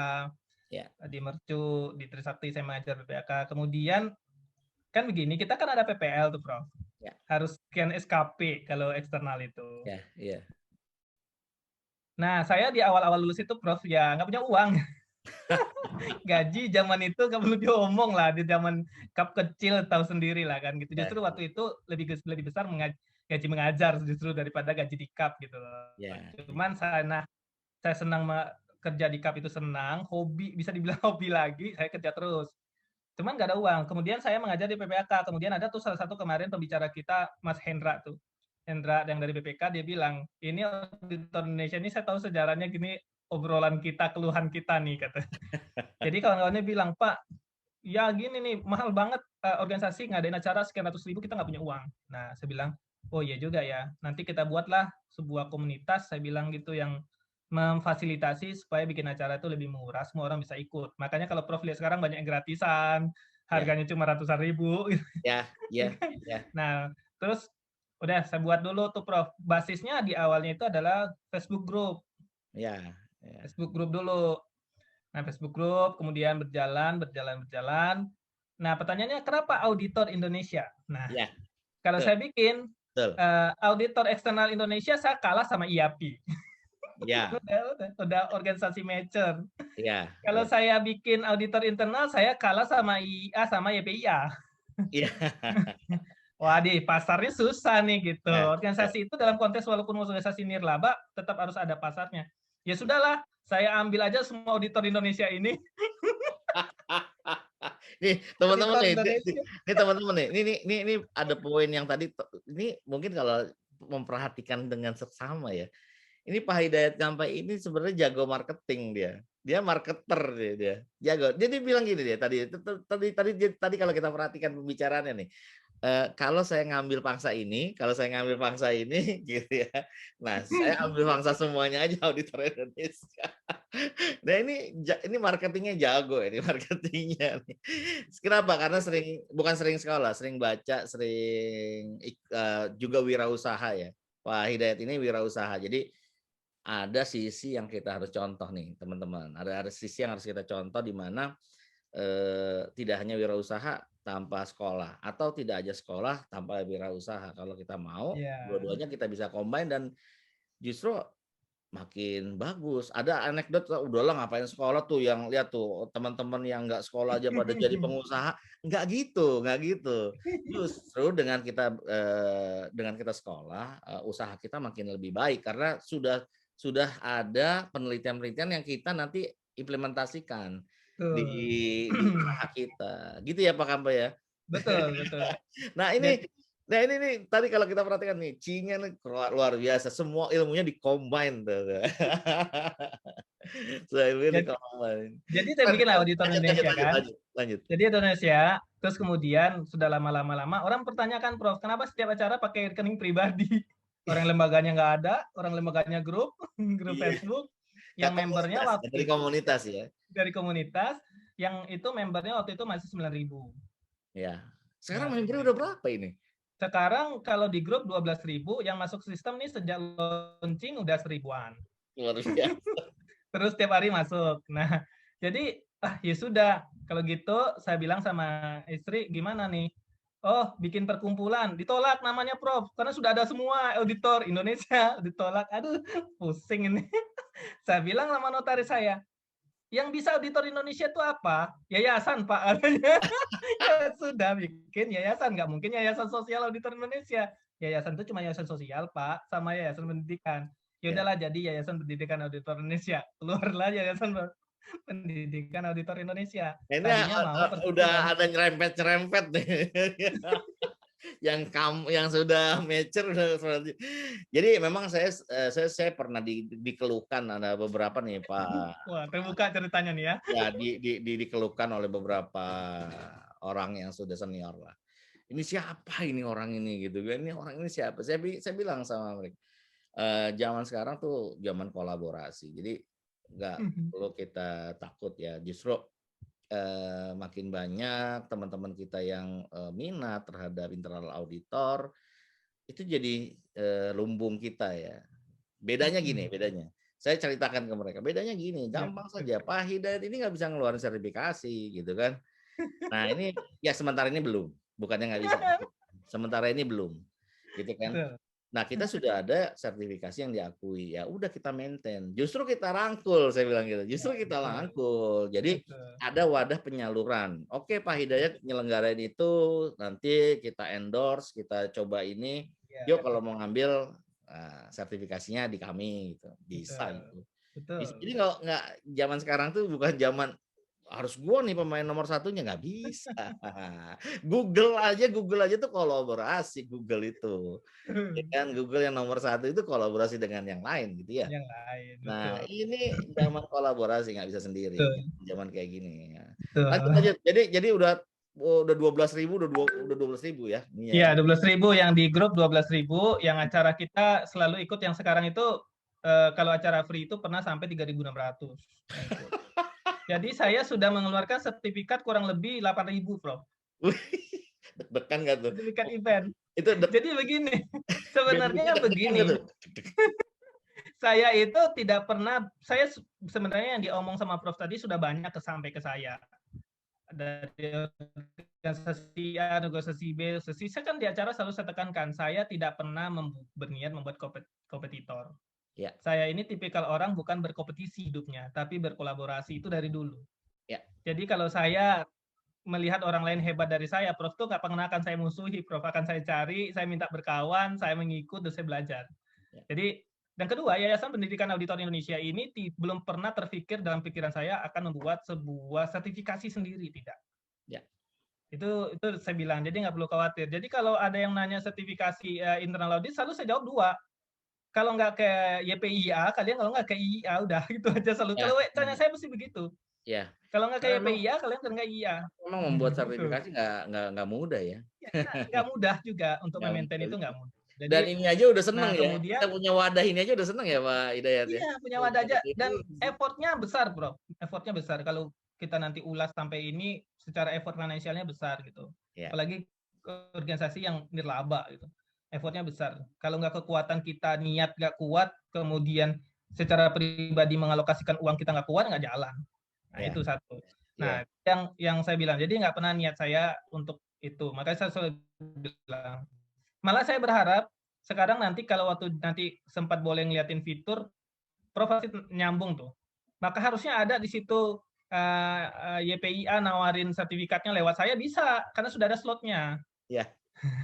Speaker 1: Ya.
Speaker 2: di Mercu, di Trisakti saya mengajar PPAK. Kemudian kan begini, kita kan ada PPL tuh, Prof.
Speaker 1: Ya.
Speaker 2: Harus scan SKP kalau eksternal itu.
Speaker 1: Ya, iya.
Speaker 2: Nah, saya di awal-awal lulus itu, Prof, ya nggak punya uang. Gaji zaman itu nggak perlu diomong lah, di zaman kap kecil tahu sendiri lah kan gitu.
Speaker 1: Ya.
Speaker 2: Justru waktu itu lebih besar gaji mengajar justru daripada gaji di kap gitu loh.
Speaker 1: Ya.
Speaker 2: Cuman saya senang kerja di kap itu, senang, hobi, bisa dibilang hobi lagi, saya kerja terus. Cuman nggak ada uang. Kemudian saya mengajar di PPAK. Kemudian ada tuh salah satu kemarin pembicara kita, Mas Hendra tuh. Hendra yang dari BPK, dia bilang, ini auditor Indonesia ini saya tahu sejarahnya gini, obrolan kita, keluhan kita nih, kata. Jadi kawan-kawannya bilang, Pak, ya gini nih, mahal banget organisasi ngadain acara sekian ratus ribu, kita nggak punya uang. Nah, saya bilang, oh iya juga ya, nanti kita buatlah sebuah komunitas, saya bilang gitu, yang memfasilitasi supaya bikin acara itu lebih murah, semua orang bisa ikut. Makanya kalau Prof lihat sekarang banyak yang gratisan, harganya cuma ratusan ribu.
Speaker 1: Ya, ya, ya.
Speaker 2: Nah, terus udah saya buat dulu tuh, Prof. Basisnya di awalnya itu adalah Facebook group.
Speaker 1: Ya,
Speaker 2: Facebook group dulu. Nah, Facebook group kemudian berjalan. Nah, pertanyaannya kenapa auditor Indonesia? Nah,
Speaker 1: ya.
Speaker 2: kalau
Speaker 1: Betul.
Speaker 2: saya bikin
Speaker 1: Betul.
Speaker 2: auditor eksternal Indonesia, saya kalah sama IAPI.
Speaker 1: Ya.
Speaker 2: udah organisasi mature.
Speaker 1: Ya.
Speaker 2: Kalau
Speaker 1: Ya.
Speaker 2: saya bikin auditor internal, saya kalah sama IA sama YPIA.
Speaker 1: Iya.
Speaker 2: Wah, di pasarnya susah nih gitu.
Speaker 1: Ya, ya.
Speaker 2: Organisasi itu dalam konteks walaupun organisasi nirlaba tetap harus ada pasarnya. Ya sudahlah, saya ambil aja semua auditor Indonesia ini.
Speaker 1: Nih teman-teman
Speaker 2: Auditor
Speaker 1: nih,
Speaker 2: Indonesia.
Speaker 1: teman-teman nih, ini ada poin yang tadi, ini mungkin kalau memperhatikan dengan seksama ya. Ini Pak Hidayat Kampai ini sebenarnya jago marketing dia. Dia marketer dia. Jago. Dia bilang gini dia tadi kalau kita perhatikan pembicaraannya nih. Kalau saya ngambil pangsa ini, gitu ya. Nah, saya ambil pangsa semuanya aja auditor Indonesia. Nah, ini marketingnya jago ini marketingnya nih. Kenapa? Karena bukan sering sekolah, sering baca, sering juga wirausaha ya. Pak Hidayat ini wirausaha. Jadi ada sisi yang kita harus contoh nih, teman-teman. Ada sisi yang harus kita contoh di mana tidak hanya wirausaha tanpa sekolah atau tidak aja sekolah tanpa wirausaha. Kalau kita mau, dua-duanya kita bisa combine dan justru makin bagus. Ada anekdot, udahlah ngapain sekolah tuh, yang lihat tuh teman-teman yang nggak sekolah aja pada jadi pengusaha. Nggak gitu. Justru dengan kita sekolah, usaha kita makin lebih baik karena sudah sudah ada penelitian-penelitian yang kita nanti implementasikan di usaha kita. Gitu ya Pak Kampa ya?
Speaker 2: Betul, betul.
Speaker 1: Nah ini nih tadi kalau kita perhatikan nih, Ci-nya nih luar biasa, semua ilmunya di-combine tuh.
Speaker 2: Jadi saya bikin auditor Indonesia kan.
Speaker 1: Lanjut.
Speaker 2: Jadi Indonesia, terus kemudian sudah lama orang pertanyakan, Prof, kenapa setiap acara pakai rekening pribadi? Orang lembaganya nggak ada, orang lembaganya grup Facebook, yang membernya
Speaker 1: dari komunitas ya.
Speaker 2: Dari komunitas, yang itu membernya waktu itu masih 9.000.
Speaker 1: Ya. Sekarang membernya udah berapa ini?
Speaker 2: Sekarang kalau di grup 12.000, yang masuk sistem nih sejak launching udah 1.000-an.
Speaker 1: Luar biasa.
Speaker 2: Terus tiap hari masuk. Nah, jadi ya sudah, kalau gitu saya bilang sama istri, gimana nih? Oh, bikin perkumpulan. Ditolak namanya, Prof, karena sudah ada semua auditor Indonesia. Ditolak. Aduh, pusing ini. Saya bilang sama notaris saya, yang bisa auditor Indonesia itu apa? Yayasan, Pak. Ya sudah, bikin yayasan. Nggak mungkin yayasan sosial auditor Indonesia. Yayasan itu cuma yayasan sosial, Pak, sama yayasan pendidikan. Ya udahlah, jadi Yayasan Pendidikan Auditor Indonesia. Keluarlah Yayasan Pendidikan Auditor Indonesia.
Speaker 1: Ini udah ada nyerempet nih. yang sudah mature udah. Jadi memang saya pernah dikeluhkan, ada beberapa nih Pak.
Speaker 2: Wah, terbuka ceritanya nih ya.
Speaker 1: Ya, dikeluhkan oleh beberapa orang yang sudah senior lah. Ini siapa ini orang ini gitu kan? Ini orang ini siapa? Saya bilang sama mereka, zaman sekarang tuh zaman kolaborasi. Jadi nggak perlu kita takut ya. Justru makin banyak teman-teman kita yang minat terhadap internal auditor, itu jadi lumbung kita ya. Bedanya gini, saya ceritakan ke mereka, bedanya gini, gampang saja. Pak Hidayat ini nggak bisa ngeluarin sertifikasi gitu kan. Nah ini ya sementara ini belum, bukannya nggak bisa, sementara ini belum, gitu kan. Nah kita sudah ada sertifikasi yang diakui, ya udah kita maintain. Justru kita rangkul, saya bilang gitu. Justru kita rangkul. Jadi ada wadah penyaluran. Oke Pak Hidayat nyelenggarain itu, nanti kita endorse, kita coba ini. Yuk kalau mau ngambil sertifikasinya di kami, gitu. Bisa itu. Jadi nggak zaman sekarang tuh bukan zaman harus gua nih pemain nomor satunya, nggak bisa. Google aja tuh kolaborasi, Google itu. Ya kan, Google yang nomor satu itu kolaborasi dengan yang lain gitu ya.
Speaker 2: Yang lain.
Speaker 1: Nah, ini zaman kolaborasi, nggak bisa sendiri. Zaman kayak gini.
Speaker 2: Lanjut.
Speaker 1: Jadi udah 12.000, udah 12.000 ya.
Speaker 2: Iya, 12.000 yang di grup 12.000, yang acara kita selalu ikut yang sekarang itu kalau acara free itu pernah sampai 3.600. Jadi saya sudah mengeluarkan sertifikat kurang lebih 8.000, Prof.
Speaker 1: Deg-degan nggak tuh?
Speaker 2: Sertifikat event.
Speaker 1: Itu
Speaker 2: jadi begini, sebenarnya begini. Saya itu tidak pernah, saya sebenarnya yang diomong sama Prof tadi sudah banyak sampai ke saya. Dari organisasi A, organisasi B, saya kan di acara selalu saya tekankan, saya tidak pernah berniat membuat kompetitor.
Speaker 1: Ya.
Speaker 2: Saya ini tipikal orang bukan berkompetisi hidupnya, tapi berkolaborasi, itu dari dulu.
Speaker 1: Ya.
Speaker 2: Jadi kalau saya melihat orang lain hebat dari saya, Prof tuh nggak pernah akan saya musuhi, Prof akan saya cari, saya minta berkawan, saya mengikut, dan saya belajar. Ya. Jadi, dan kedua, Yayasan Pendidikan Auditor Indonesia ini belum pernah terpikir dalam pikiran saya akan membuat sebuah sertifikasi sendiri, tidak.
Speaker 1: Ya.
Speaker 2: Itu saya bilang, jadi nggak perlu khawatir. Jadi kalau ada yang nanya sertifikasi internal audit, selalu saya jawab 2. Kalau nggak ke YPIA, kalian, kalau nggak ke IIA, udah gitu aja selalu. Ya. Kalau tanya saya mesti begitu.
Speaker 1: Ya.
Speaker 2: Kalau nggak ke YPIA, kalian kan nggak IIA.
Speaker 1: Memang membuat sertifikasi nggak mudah ya.
Speaker 2: Nggak mudah juga untuk memaintain itu, nggak mudah.
Speaker 1: Jadi, dan ini aja udah seneng ya. Kemudian, kita punya wadah ini aja udah seneng ya Pak Hidayat.
Speaker 2: Iya, punya wadah aja. Dan effortnya besar, Bro. Effortnya besar. Kalau kita nanti ulas sampai ini, secara effort finansialnya besar gitu. Ya. Apalagi organisasi yang nirlaba gitu. Effortnya besar. Kalau nggak kekuatan kita, niat nggak kuat, kemudian secara pribadi mengalokasikan uang kita nggak kuat, nggak jalan. Nah, itu satu. Nah, yang saya bilang, jadi nggak pernah niat saya untuk itu. Makanya saya selalu bilang. Malah saya berharap, sekarang nanti kalau waktu nanti sempat boleh ngeliatin fitur, Prof pasti nyambung tuh. Maka harusnya ada di situ YPIA nawarin sertifikatnya lewat saya, bisa, karena sudah ada slotnya.
Speaker 1: Iya.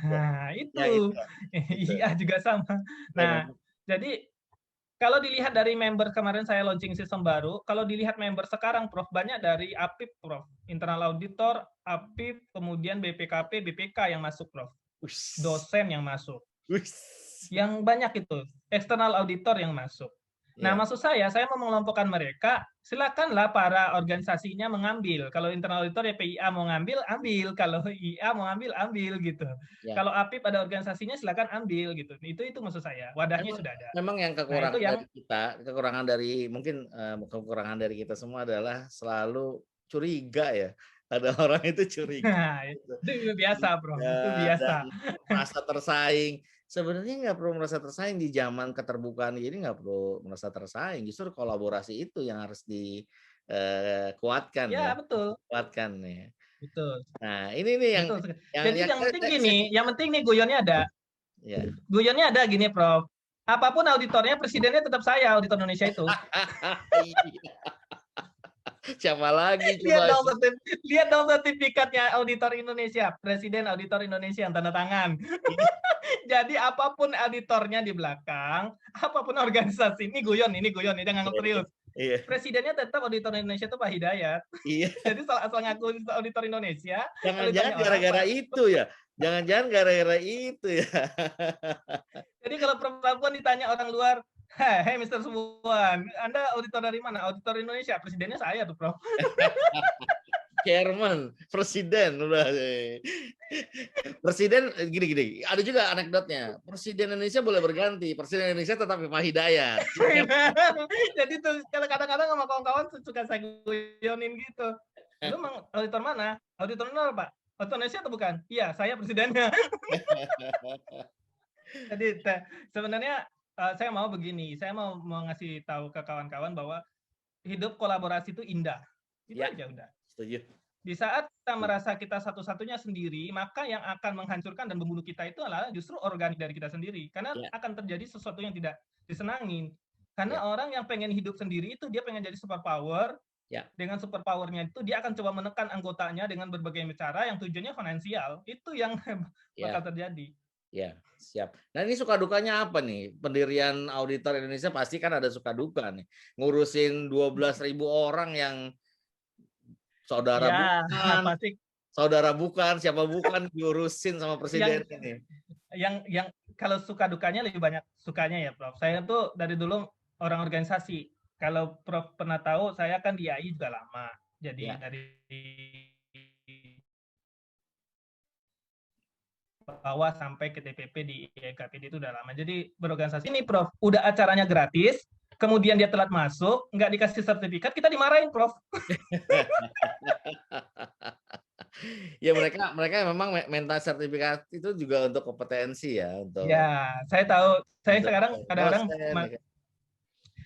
Speaker 2: Nah, itu. Iya juga sama. Nah, jadi Kalau dilihat dari member kemarin saya launching sistem baru, kalau dilihat member sekarang, Prof, banyak dari APIP, Prof. Internal Auditor, APIP, kemudian BPKP, BPK yang masuk, Prof.
Speaker 1: Wis.
Speaker 2: Dosen yang masuk.
Speaker 1: Wis.
Speaker 2: Yang banyak itu, external auditor yang masuk. Nah,
Speaker 1: Ya.
Speaker 2: maksud saya mau mengelompokkan mereka, silakanlah para organisasinya mengambil. Kalau internal auditor ya PIA mau ngambil, ambil. Kalau IA mau ngambil, ambil gitu.
Speaker 1: Ya.
Speaker 2: Kalau APIP ada organisasinya, silakan ambil gitu. Itu maksud saya. Wadahnya sudah ada.
Speaker 1: Memang yang
Speaker 2: Nah,
Speaker 1: kekurangan
Speaker 2: itu yang
Speaker 1: dari kita, kekurangan dari kita semua adalah selalu curiga ya. Ada orang itu curiga.
Speaker 2: nah, itu biasa, Bro. Itu biasa.
Speaker 1: Dan merasa tersaing. Sebenarnya nggak perlu merasa tersaing di zaman keterbukaan ini, nggak perlu merasa tersaing. Justru kolaborasi itu yang harus dikuatkan
Speaker 2: Ya,
Speaker 1: ya.
Speaker 2: betul.
Speaker 1: Kuatkan ya.
Speaker 2: Betul.
Speaker 1: Nah, ini nih yang
Speaker 2: Betul. Jadi yang penting gini, yang penting nih guyonnya ada.
Speaker 1: Ya.
Speaker 2: Guyonnya ada gini, Prof. Apapun auditornya, presidennya tetap saya, auditor Indonesia itu.
Speaker 1: Siapa lagi
Speaker 2: Lihat
Speaker 1: coba?
Speaker 2: dong sertifikatnya auditor Indonesia, Presiden Auditor Indonesia yang tanda tangan. Jadi apapun auditornya di belakang, apapun organisasi, ini guyon, ini jangan serius.
Speaker 1: Iya.
Speaker 2: Presidennya tetap auditor Indonesia itu Pak Hidayat.
Speaker 1: Iya.
Speaker 2: Jadi asal ngaku auditor Indonesia.
Speaker 1: Jangan-jangan gara-gara itu ya. Jangan-jangan gara-gara itu ya.
Speaker 2: Jadi kalau perempuan ditanya orang luar, hei Mr. Subuan, Anda auditor dari mana? Auditor Indonesia, presidennya saya tuh, Prof.
Speaker 1: Chairman, presiden udah. Presiden gini. Ada juga anekdotnya. Presiden Indonesia boleh berganti, presiden Indonesia tetap Pak Hidayat.
Speaker 2: Jadi tuh kadang-kadang sama kawan-kawan suka saya guyonin gitu. Lu emang auditor mana? Auditor mana, Pak? Auditor Indonesia atau bukan? Iya, saya presidennya. Jadi sebenarnya saya mau begini, saya mau ngasih tahu ke kawan-kawan bahwa hidup kolaborasi itu indah. Itu
Speaker 1: Ya,
Speaker 2: aja udah.
Speaker 1: setuju.
Speaker 2: Di saat kita merasa kita satu-satunya sendiri, maka yang akan menghancurkan dan membunuh kita itu adalah justru organik dari kita sendiri. Karena akan terjadi sesuatu yang tidak disenangin. Karena orang yang pengen hidup sendiri itu dia pengen jadi superpower. Dengan superpowernya itu dia akan coba menekan anggotanya dengan berbagai cara yang tujuannya finansial. Itu yang bakal terjadi.
Speaker 1: Ya, siap. Nah, ini suka dukanya apa nih? Pendirian Auditor Indonesia pasti kan ada suka duka nih. Ngurusin 12.000 orang yang saudara bukan, siapa bukan diurusin sama presiden ini.
Speaker 2: Yang kalau suka dukanya lebih banyak sukanya ya, Prof. Saya tuh dari dulu orang organisasi. Kalau Prof pernah tahu, saya kan di AI juga lama. Jadi dari bawah sampai ke DPP di IKPD itu udah lama. Jadi berorganisasi ini, Prof, udah acaranya gratis, kemudian dia telat masuk, nggak dikasih sertifikat, kita dimarahin, Prof.
Speaker 1: Ya mereka memang minta sertifikat itu juga untuk kompetensi ya, untuk.
Speaker 2: Ya, saya tahu. Saya sekarang kadang-kadang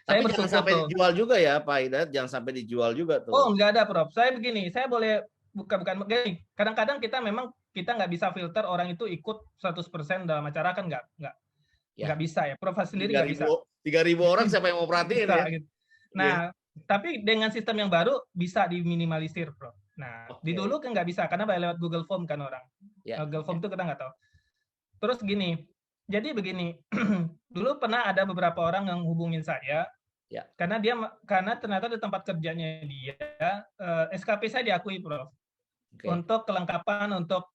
Speaker 1: tapi jangan sampai dijual juga ya, Pak Hidayat, jangan sampai dijual juga tuh.
Speaker 2: Oh, nggak ada, Prof. Saya begini, saya boleh bukan begini. Kadang-kadang kita nggak bisa filter orang itu ikut 100% dalam acara, kan nggak bisa ya. Prof sendiri nggak bisa.
Speaker 1: 3.000 orang siapa yang mau perhatiin ya?
Speaker 2: Gitu. Nah, tapi dengan sistem yang baru bisa diminimalisir, Prof. Nah, di dulu kan nggak bisa karena lewat Google Form kan orang. Google Form itu kita nggak tahu. Terus gini, jadi begini, dulu pernah ada beberapa orang yang hubungin saya. Karena ternyata di tempat kerjanya dia SKP saya diakui, Prof. Untuk kelengkapan, untuk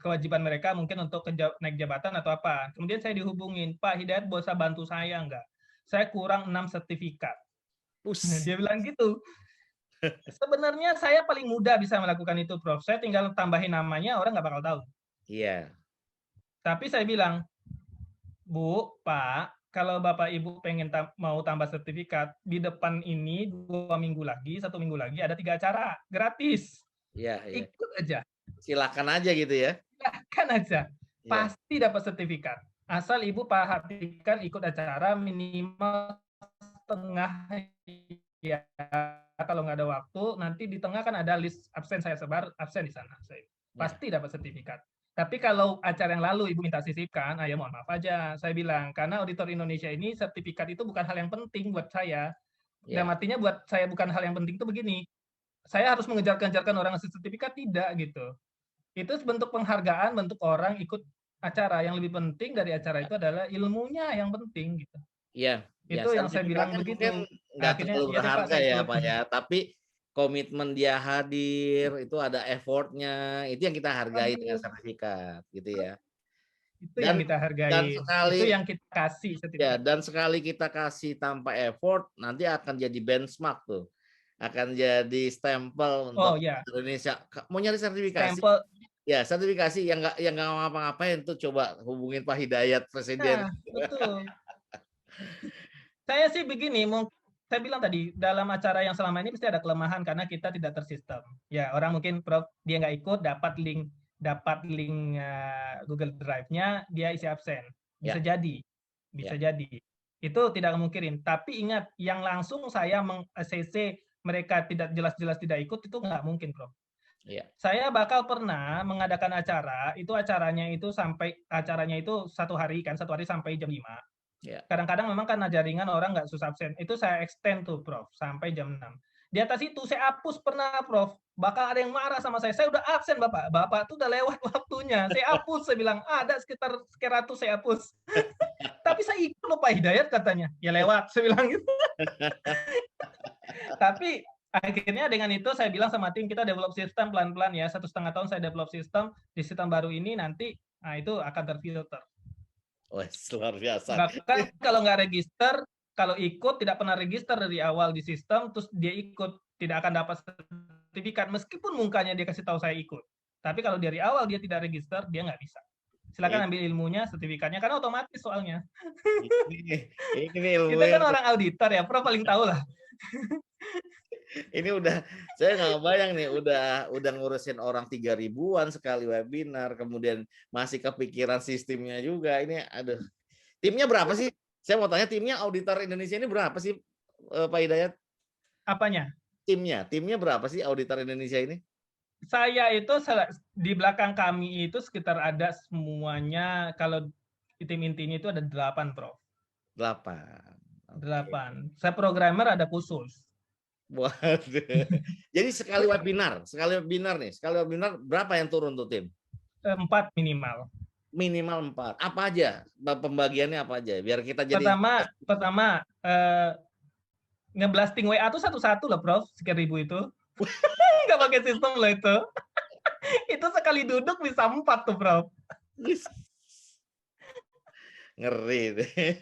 Speaker 2: kewajiban mereka mungkin untuk naik jabatan atau apa. Kemudian saya dihubungin, Pak Hidayat bisa bantu saya nggak? Saya kurang 6 sertifikat. Dia bilang gitu. Sebenarnya saya paling mudah bisa melakukan itu, Prof. Saya tinggal tambahin namanya, orang nggak bakal tahu.
Speaker 1: Iya.
Speaker 2: Tapi saya bilang, Bu, Pak, kalau Bapak Ibu pengen mau tambah sertifikat, di depan ini 1 minggu lagi ada 3 acara gratis.
Speaker 1: Iya.
Speaker 2: Ikut aja.
Speaker 1: Silakan aja gitu ya.
Speaker 2: Silakan aja. Pasti dapat sertifikat. Asal Ibu perhatikan ikut acara minimal setengah ya. Kalau nggak ada waktu, nanti di tengah kan ada list absen, saya sebar absen di sana. Pasti dapat sertifikat. Tapi kalau acara yang lalu Ibu minta sisipkan, ya mohon maaf aja. Saya bilang, karena auditor Indonesia ini sertifikat itu bukan hal yang penting buat saya. Dan artinya buat saya bukan hal yang penting itu begini. Saya harus mengejar-kejarkan orang ngasih sertifikat, tidak gitu. Itu bentuk penghargaan, bentuk orang ikut acara. Yang lebih penting dari acara itu adalah ilmunya yang penting gitu.
Speaker 1: Iya. Ya,
Speaker 2: Itu yang saya bilang
Speaker 1: sertifikatnya mungkin
Speaker 2: begitu.
Speaker 1: nggak
Speaker 2: Akhirnya,
Speaker 1: terlalu
Speaker 2: ya deh Pak,
Speaker 1: berharga
Speaker 2: saya
Speaker 1: ya
Speaker 2: ikut.
Speaker 1: Pak ya, tapi komitmen dia hadir, itu ada effort-nya, itu yang kita hargai dengan
Speaker 2: Waduh,
Speaker 1: sertifikat, gitu ya.
Speaker 2: itu yang
Speaker 1: Dan
Speaker 2: kita
Speaker 1: dan
Speaker 2: hargain. Itu
Speaker 1: sekali
Speaker 2: yang kita kasih
Speaker 1: ya,
Speaker 2: sertifikat.
Speaker 1: dan sekali kita kasih tanpa effort, nanti akan jadi benchmark tuh. Akan jadi stempel
Speaker 2: Oh
Speaker 1: untuk
Speaker 2: ya,
Speaker 1: Indonesia. Mau nyari sertifikasi,
Speaker 2: stempel.
Speaker 1: ya sertifikasi yang nggak ngapa-ngapain tuh coba hubungin Pak Hidayat Presiden.
Speaker 2: Nah, betul. Saya sih begini, saya bilang tadi, dalam acara yang selama ini pasti ada kelemahan karena kita tidak tersistem. Ya, orang mungkin Prof, dia nggak ikut, dapat link Google Drive-nya, dia isi absen. Bisa
Speaker 1: Ya,
Speaker 2: jadi, bisa
Speaker 1: ya,
Speaker 2: jadi. Itu tidak mungkin. Tapi ingat, yang langsung saya meng-CC mereka tidak jelas-jelas tidak ikut, itu nggak mungkin, Prof.
Speaker 1: ya,
Speaker 2: Saya bakal pernah mengadakan acara, itu acaranya itu 1 hari kan, 1 hari sampai jam 5.
Speaker 1: ya.
Speaker 2: Kadang-kadang memang karena jaringan orang nggak susah absen. Itu saya extend tuh, Prof, sampai jam 6. Di atas itu saya hapus pernah, Prof. Bakal ada yang marah sama saya. Saya udah absen, Bapak. Bapak tuh udah lewat waktunya. Saya hapus, saya bilang, ada sekitar sekitar 100 saya hapus. Tapi saya ikut loh Pak Hidayat katanya. Ya lewat, saya bilang gitu. Tapi akhirnya dengan itu saya bilang sama tim, kita develop sistem pelan-pelan ya. 1,5 tahun saya develop sistem. Di sistem baru ini nanti, nah itu akan terfilter.
Speaker 1: Wah, luar biasa.
Speaker 2: Bahkan kalau nggak register, kalau ikut tidak pernah register dari awal di sistem, terus dia ikut, tidak akan dapat sertifikat meskipun mukanya dia kasih tahu saya ikut. Tapi kalau dari awal dia tidak register, dia nggak bisa. Silakan ambil ilmunya, sertifikatnya, karena otomatis soalnya.
Speaker 1: Ini ilmu
Speaker 2: Kita kan
Speaker 1: yang
Speaker 2: orang auditor ya, Prof paling tahu lah.
Speaker 1: ini udah saya nggak bayang nih udah ngurusin orang 3.000-an sekali webinar, kemudian masih kepikiran sistemnya juga. Ini aduh. Timnya berapa sih? Saya mau tanya, timnya auditor Indonesia ini berapa sih, Pak Hidayat?
Speaker 2: Apanya?
Speaker 1: Timnya berapa sih auditor Indonesia ini?
Speaker 2: Saya itu di belakang kami itu sekitar ada semuanya, kalau tim intinya itu ada 8, Prof.
Speaker 1: 8. Oke.
Speaker 2: 8. Saya programmer ada khusus.
Speaker 1: Waduh. Jadi sekali webinar nih, berapa yang turun tuh tim?
Speaker 2: 4 minimal.
Speaker 1: Minimal 4. Apa aja? Pembagiannya apa aja? Biar kita jadi
Speaker 2: Pertama ngeblasting WA tuh satu-satu loh, Prof. Sekian ribu itu. Nggak pakai sistem loh itu. Itu sekali duduk bisa 4 tuh, Prof.
Speaker 1: ngeri deh.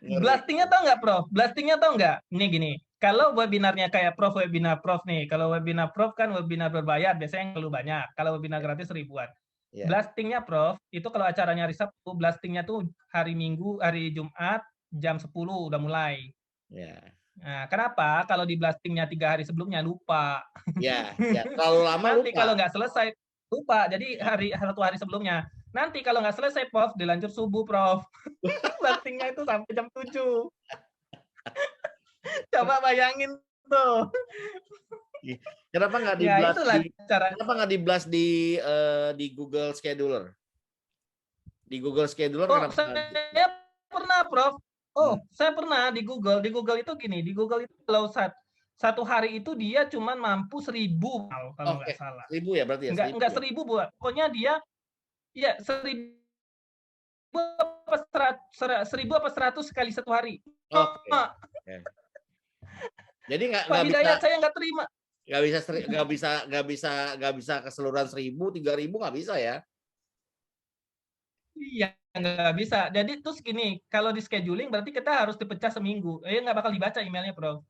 Speaker 2: Blastingnya tahu nggak, Prof? Blastingnya tahu nggak? Ini gini, kalau webinarnya kayak Prof, webinar Prof nih, kalau webinar Prof kan webinar berbayar, biasanya yang perlu banyak. Kalau webinar gratis ribuan.
Speaker 1: Ya.
Speaker 2: Blastingnya, Prof, itu kalau acaranya hari Sabtu, blastingnya tuh hari Minggu, hari Jumat, jam 10 udah mulai.
Speaker 1: Ya.
Speaker 2: Nah, kenapa? Kalau di blastingnya 3 hari sebelumnya lupa.
Speaker 1: Ya, terlalu lama
Speaker 2: Nanti
Speaker 1: lupa.
Speaker 2: kalau nggak selesai lupa. Jadi 1 hari sebelumnya. Nanti kalau nggak selesai, Prof, dilanjut subuh, Prof. Blastingnya itu sampai jam 7. Coba bayangin tuh.
Speaker 1: Kenapa nggak
Speaker 2: Ya, itulah cara.
Speaker 1: kenapa nggak di-blast di Google Scheduler? Di Google Scheduler kenapa?
Speaker 2: Saya pernah, Prof. Saya pernah di Google. Di Google itu gini, di Google itu kalau satu hari itu dia cuma mampu 1.000 kalau nggak salah.
Speaker 1: 1.000 ya berarti ya?
Speaker 2: Nggak 1.000, Bu. Pokoknya dia ya 1.000 apa 100 kali 1 hari.
Speaker 1: Oke. Jadi
Speaker 2: Pak
Speaker 1: nggak bisa,
Speaker 2: Hidayat saya nggak terima.
Speaker 1: nggak bisa keseluruhan 1.000, 3.000 nggak bisa ya?
Speaker 2: Iya, nggak bisa. Jadi terus gini, kalau di scheduling berarti kita harus dipecah seminggu. Nggak bakal dibaca emailnya, Prof.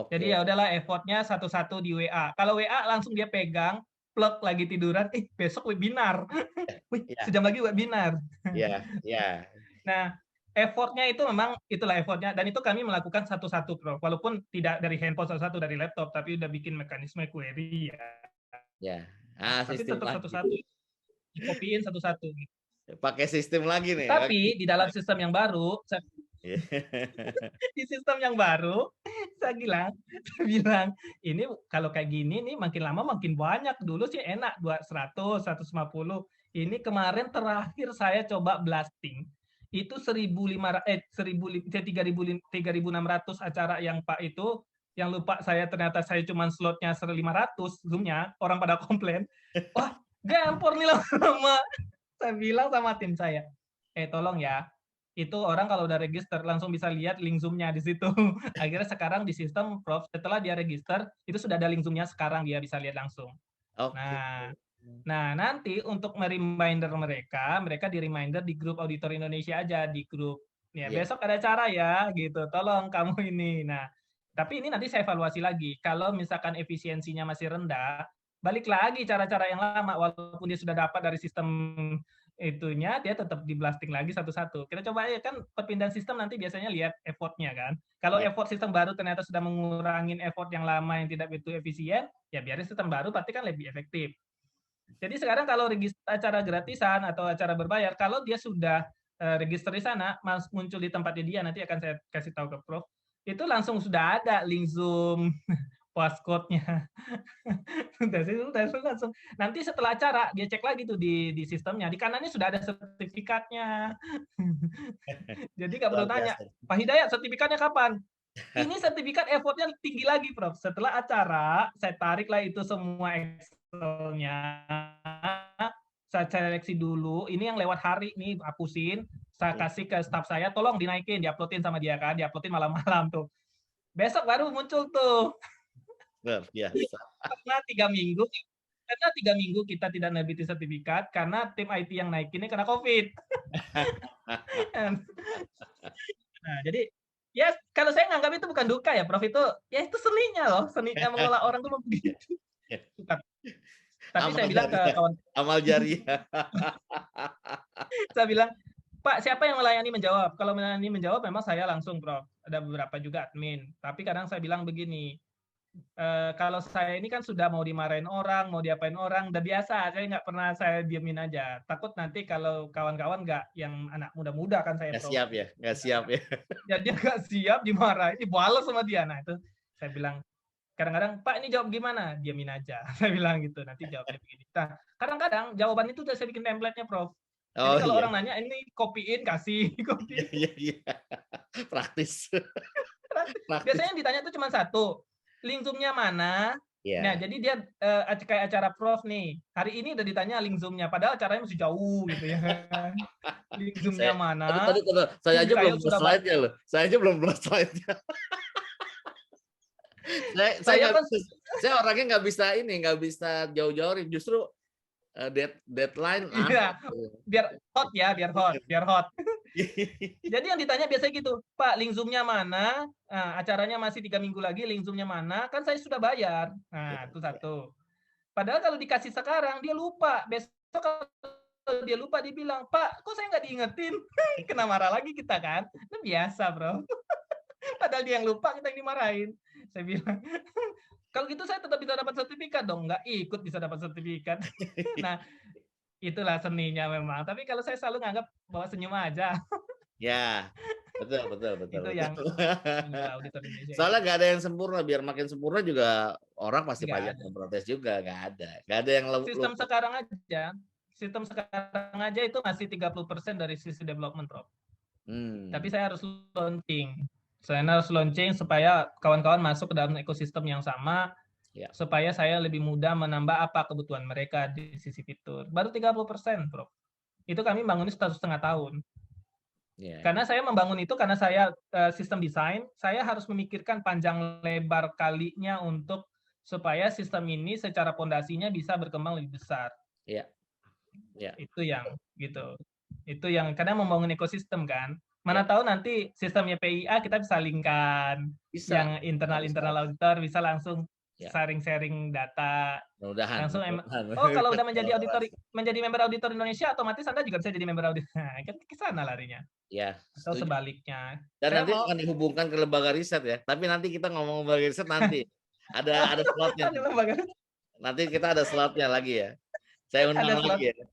Speaker 2: Jadi ya udahlah, effortnya satu-satu di WA. Kalau WA langsung dia pegang, plug lagi tiduran, besok webinar. Wih, sejam lagi webinar.
Speaker 1: Iya.
Speaker 2: Nah, effortnya itu memang itulah effortnya, dan itu kami melakukan satu-satu, Prof. Walaupun tidak dari handphone satu-satu, dari laptop, tapi udah bikin mekanisme query ya.
Speaker 1: Ya.
Speaker 2: Tapi tetap satu-satu, dikopiin satu-satu.
Speaker 1: Pakai sistem lagi nih.
Speaker 2: Tapi di dalam sistem yang baru, di sistem yang baru, saya bilang, ini kalau kayak gini nih makin lama makin banyak. Dulu sih enak 200, 150. Ini kemarin terakhir saya coba blasting. Itu 3.600 acara yang Pak itu, yang lupa saya ternyata saya cuma slotnya 1.500 Zoom-nya, orang pada komplain. Wah, gempor nih lama-lama. Saya bilang sama tim saya, tolong ya, itu orang kalau udah register langsung bisa lihat link Zoom-nya di situ. Akhirnya sekarang di sistem Prof, setelah dia register, itu sudah ada link Zoom-nya sekarang dia bisa lihat langsung.
Speaker 1: Oke.
Speaker 2: Nah, nanti untuk mereminder mereka, mereka di-reminder di grup Auditor Indonesia aja, di grup. Ya,
Speaker 1: Iya.
Speaker 2: besok ada acara ya, gitu. Tolong kamu ini. Nah, tapi ini nanti saya evaluasi lagi. Kalau misalkan efisiensinya masih rendah, balik lagi cara-cara yang lama. Walaupun dia sudah dapat dari sistem itunya, dia tetap di-blasting lagi satu-satu. Kita coba ya kan perpindahan sistem nanti biasanya lihat effort-nya kan. Kalau
Speaker 1: Iya.
Speaker 2: effort sistem baru ternyata sudah mengurangi effort yang lama yang tidak begitu efisien, ya biarin sistem baru pasti kan lebih efektif. Jadi sekarang kalau acara gratisan atau acara berbayar, kalau dia sudah register di sana, muncul di tempatnya dia, nanti akan saya kasih tahu ke Prof. Itu langsung sudah ada link Zoom, passcode-nya. Sudah langsung. Nanti setelah acara, dia cek lagi tuh di sistemnya. Di kanannya sudah ada sertifikatnya. Jadi nggak perlu
Speaker 1: Luar
Speaker 2: tanya,
Speaker 1: biasa.
Speaker 2: Pak Hidayat sertifikatnya kapan? Ini sertifikat effortnya tinggi lagi, Prof. Setelah acara, saya tariklah itu semua Excel-nya, saya seleksi dulu. Ini yang lewat hari nih, hapusin. Saya kasih ke staff saya, tolong dinaikin, diuploadin sama dia kan, diuploadin malam-malam tuh. Besok baru muncul tuh.
Speaker 1: Luar biasa.
Speaker 2: Karena 3 minggu kita tidak nerbitin sertifikat, karena tim IT yang naikinnya kena COVID. Nah, jadi ya kalau saya nganggap itu bukan duka ya, Prof, itu ya itu seninya loh, seninya mengelola orang tuh begitu. Tapi saya bilang ke kawan,
Speaker 1: Amal jariah.
Speaker 2: saya bilang, Pak, siapa yang melayani menjawab? Kalau melayani menjawab memang saya langsung, Prof. Ada beberapa juga admin. Tapi kadang saya bilang begini, kalau saya ini kan sudah mau dimarahin orang, mau diapain orang, udah biasa. Saya nggak pernah saya diemin aja. Takut nanti kalau kawan-kawan nggak, yang anak muda-muda kan saya,
Speaker 1: Nggak
Speaker 2: Prof.
Speaker 1: siap ya, nggak siap ya.
Speaker 2: Ya dia nggak siap, dimarahin, dibalas sama dia. Nah itu saya bilang, kadang-kadang, Pak ini jawab gimana? Diamin aja. Saya bilang gitu, nanti jawabnya begini. Nah, kadang-kadang jawaban itu udah saya bikin template-nya, Prof. Jadi
Speaker 1: Oh
Speaker 2: kalau
Speaker 1: iya,
Speaker 2: orang nanya, ini copy-in, kasih.
Speaker 1: iya,
Speaker 2: Copy.
Speaker 1: iya, iya. Praktis. Praktis.
Speaker 2: Biasanya yang ditanya itu cuma satu, link Zoom-nya mana? Nah,
Speaker 1: Ya.
Speaker 2: jadi dia kayak acara Prof nih. Hari ini udah ditanya link Zoom-nya, padahal acaranya masih jauh gitu ya. Link Zoom-nya
Speaker 1: Saya,
Speaker 2: mana?
Speaker 1: saya
Speaker 2: Ini
Speaker 1: aja belum
Speaker 2: saya
Speaker 1: buat
Speaker 2: sudah
Speaker 1: slide-nya loh. Saya aja belum buat slide-nya. Saya
Speaker 2: saya
Speaker 1: nggak
Speaker 2: kan
Speaker 1: bisa, saya orangnya nggak bisa ini, nggak bisa jauh-jauhin. Justru deadline
Speaker 2: iya, biar hot ya, biar hot, biar hot. Jadi yang ditanya biasanya gitu, Pak, link Zoom-nya mana? Nah, acaranya masih 3 minggu lagi, link Zoom-nya mana? Kan saya sudah bayar. Nah, itu satu. Padahal kalau dikasih sekarang, dia lupa. Besok kalau dia lupa, dia bilang, Pak, kok saya nggak diingetin? Kena marah lagi kita kan? Itu biasa, bro. Padahal dia yang lupa, kita yang dimarahin. Saya bilang, kalau gitu saya tetap bisa dapat sertifikat dong. Nggak ikut bisa dapat sertifikat. Nah, itulah seninya memang. Tapi kalau saya selalu nganggap bahwa senyum aja.
Speaker 1: Ya, betul, betul, betul,
Speaker 2: Itu yang
Speaker 1: betul.
Speaker 2: auditor Indonesia itu.
Speaker 1: Soalnya nggak ada yang sempurna. Biar makin sempurna juga orang pasti
Speaker 2: Nggak
Speaker 1: banyak
Speaker 2: ada.
Speaker 1: yang protes juga. Nggak ada yang
Speaker 2: Sistem sekarang aja itu masih 30% dari sisi development, Prof. Tapi saya harus launching. Saya harus launching supaya kawan-kawan masuk ke dalam ekosistem yang sama,
Speaker 1: Ya.
Speaker 2: supaya saya lebih mudah menambah apa kebutuhan mereka di sisi fitur. Baru 30%, Prof. Itu kami bangunnya 1,5 tahun.
Speaker 1: Ya.
Speaker 2: Karena saya membangun itu karena saya sistem desain, saya harus memikirkan panjang lebar kalinya untuk supaya sistem ini secara pondasinya bisa berkembang lebih besar.
Speaker 1: Ya. Ya.
Speaker 2: Itu yang gitu. Itu yang kadang membangun ekosistem kan.
Speaker 1: Ya.
Speaker 2: Mana tahu nanti sistemnya PIA kita bisa linkkan,
Speaker 1: Bisa.
Speaker 2: yang internal auditor bisa langsung
Speaker 1: Ya.
Speaker 2: sharing data.
Speaker 1: Mudah-mudahan.
Speaker 2: Langsung oh kalau udah menjadi member auditor Indonesia, otomatis Anda juga bisa jadi member auditor. Nah, kan ke sana larinya.
Speaker 1: Ya,
Speaker 2: Atau
Speaker 1: setuju.
Speaker 2: sebaliknya.
Speaker 1: Dan
Speaker 2: Saya
Speaker 1: nanti
Speaker 2: mau
Speaker 1: akan dihubungkan ke lembaga riset ya. Tapi nanti kita ngomong lembaga riset nanti. Ada slotnya.
Speaker 2: ada lembaga,
Speaker 1: Nanti kita ada slotnya lagi ya. Saya
Speaker 2: ada
Speaker 1: undang
Speaker 2: slot,
Speaker 1: lagi ya.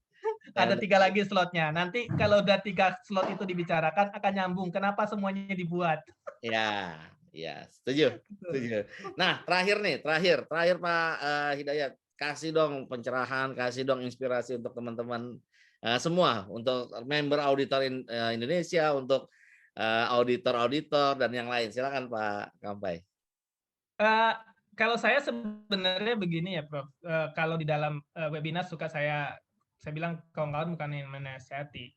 Speaker 2: ada 3 lagi slotnya. Nanti kalau udah 3 slot itu dibicarakan akan nyambung. Kenapa semuanya dibuat?
Speaker 1: Ya, ya, setuju, setuju. Nah, terakhir Pak Hidayat, kasih dong pencerahan, kasih dong inspirasi untuk teman-teman semua, untuk member auditor Indonesia, untuk auditor-auditor dan yang lain. Silakan Pak Kampai.
Speaker 2: Kalau saya sebenarnya begini ya, Prof. Kalau di dalam webinar suka saya bilang kawan-kawan bukan yang menasihati.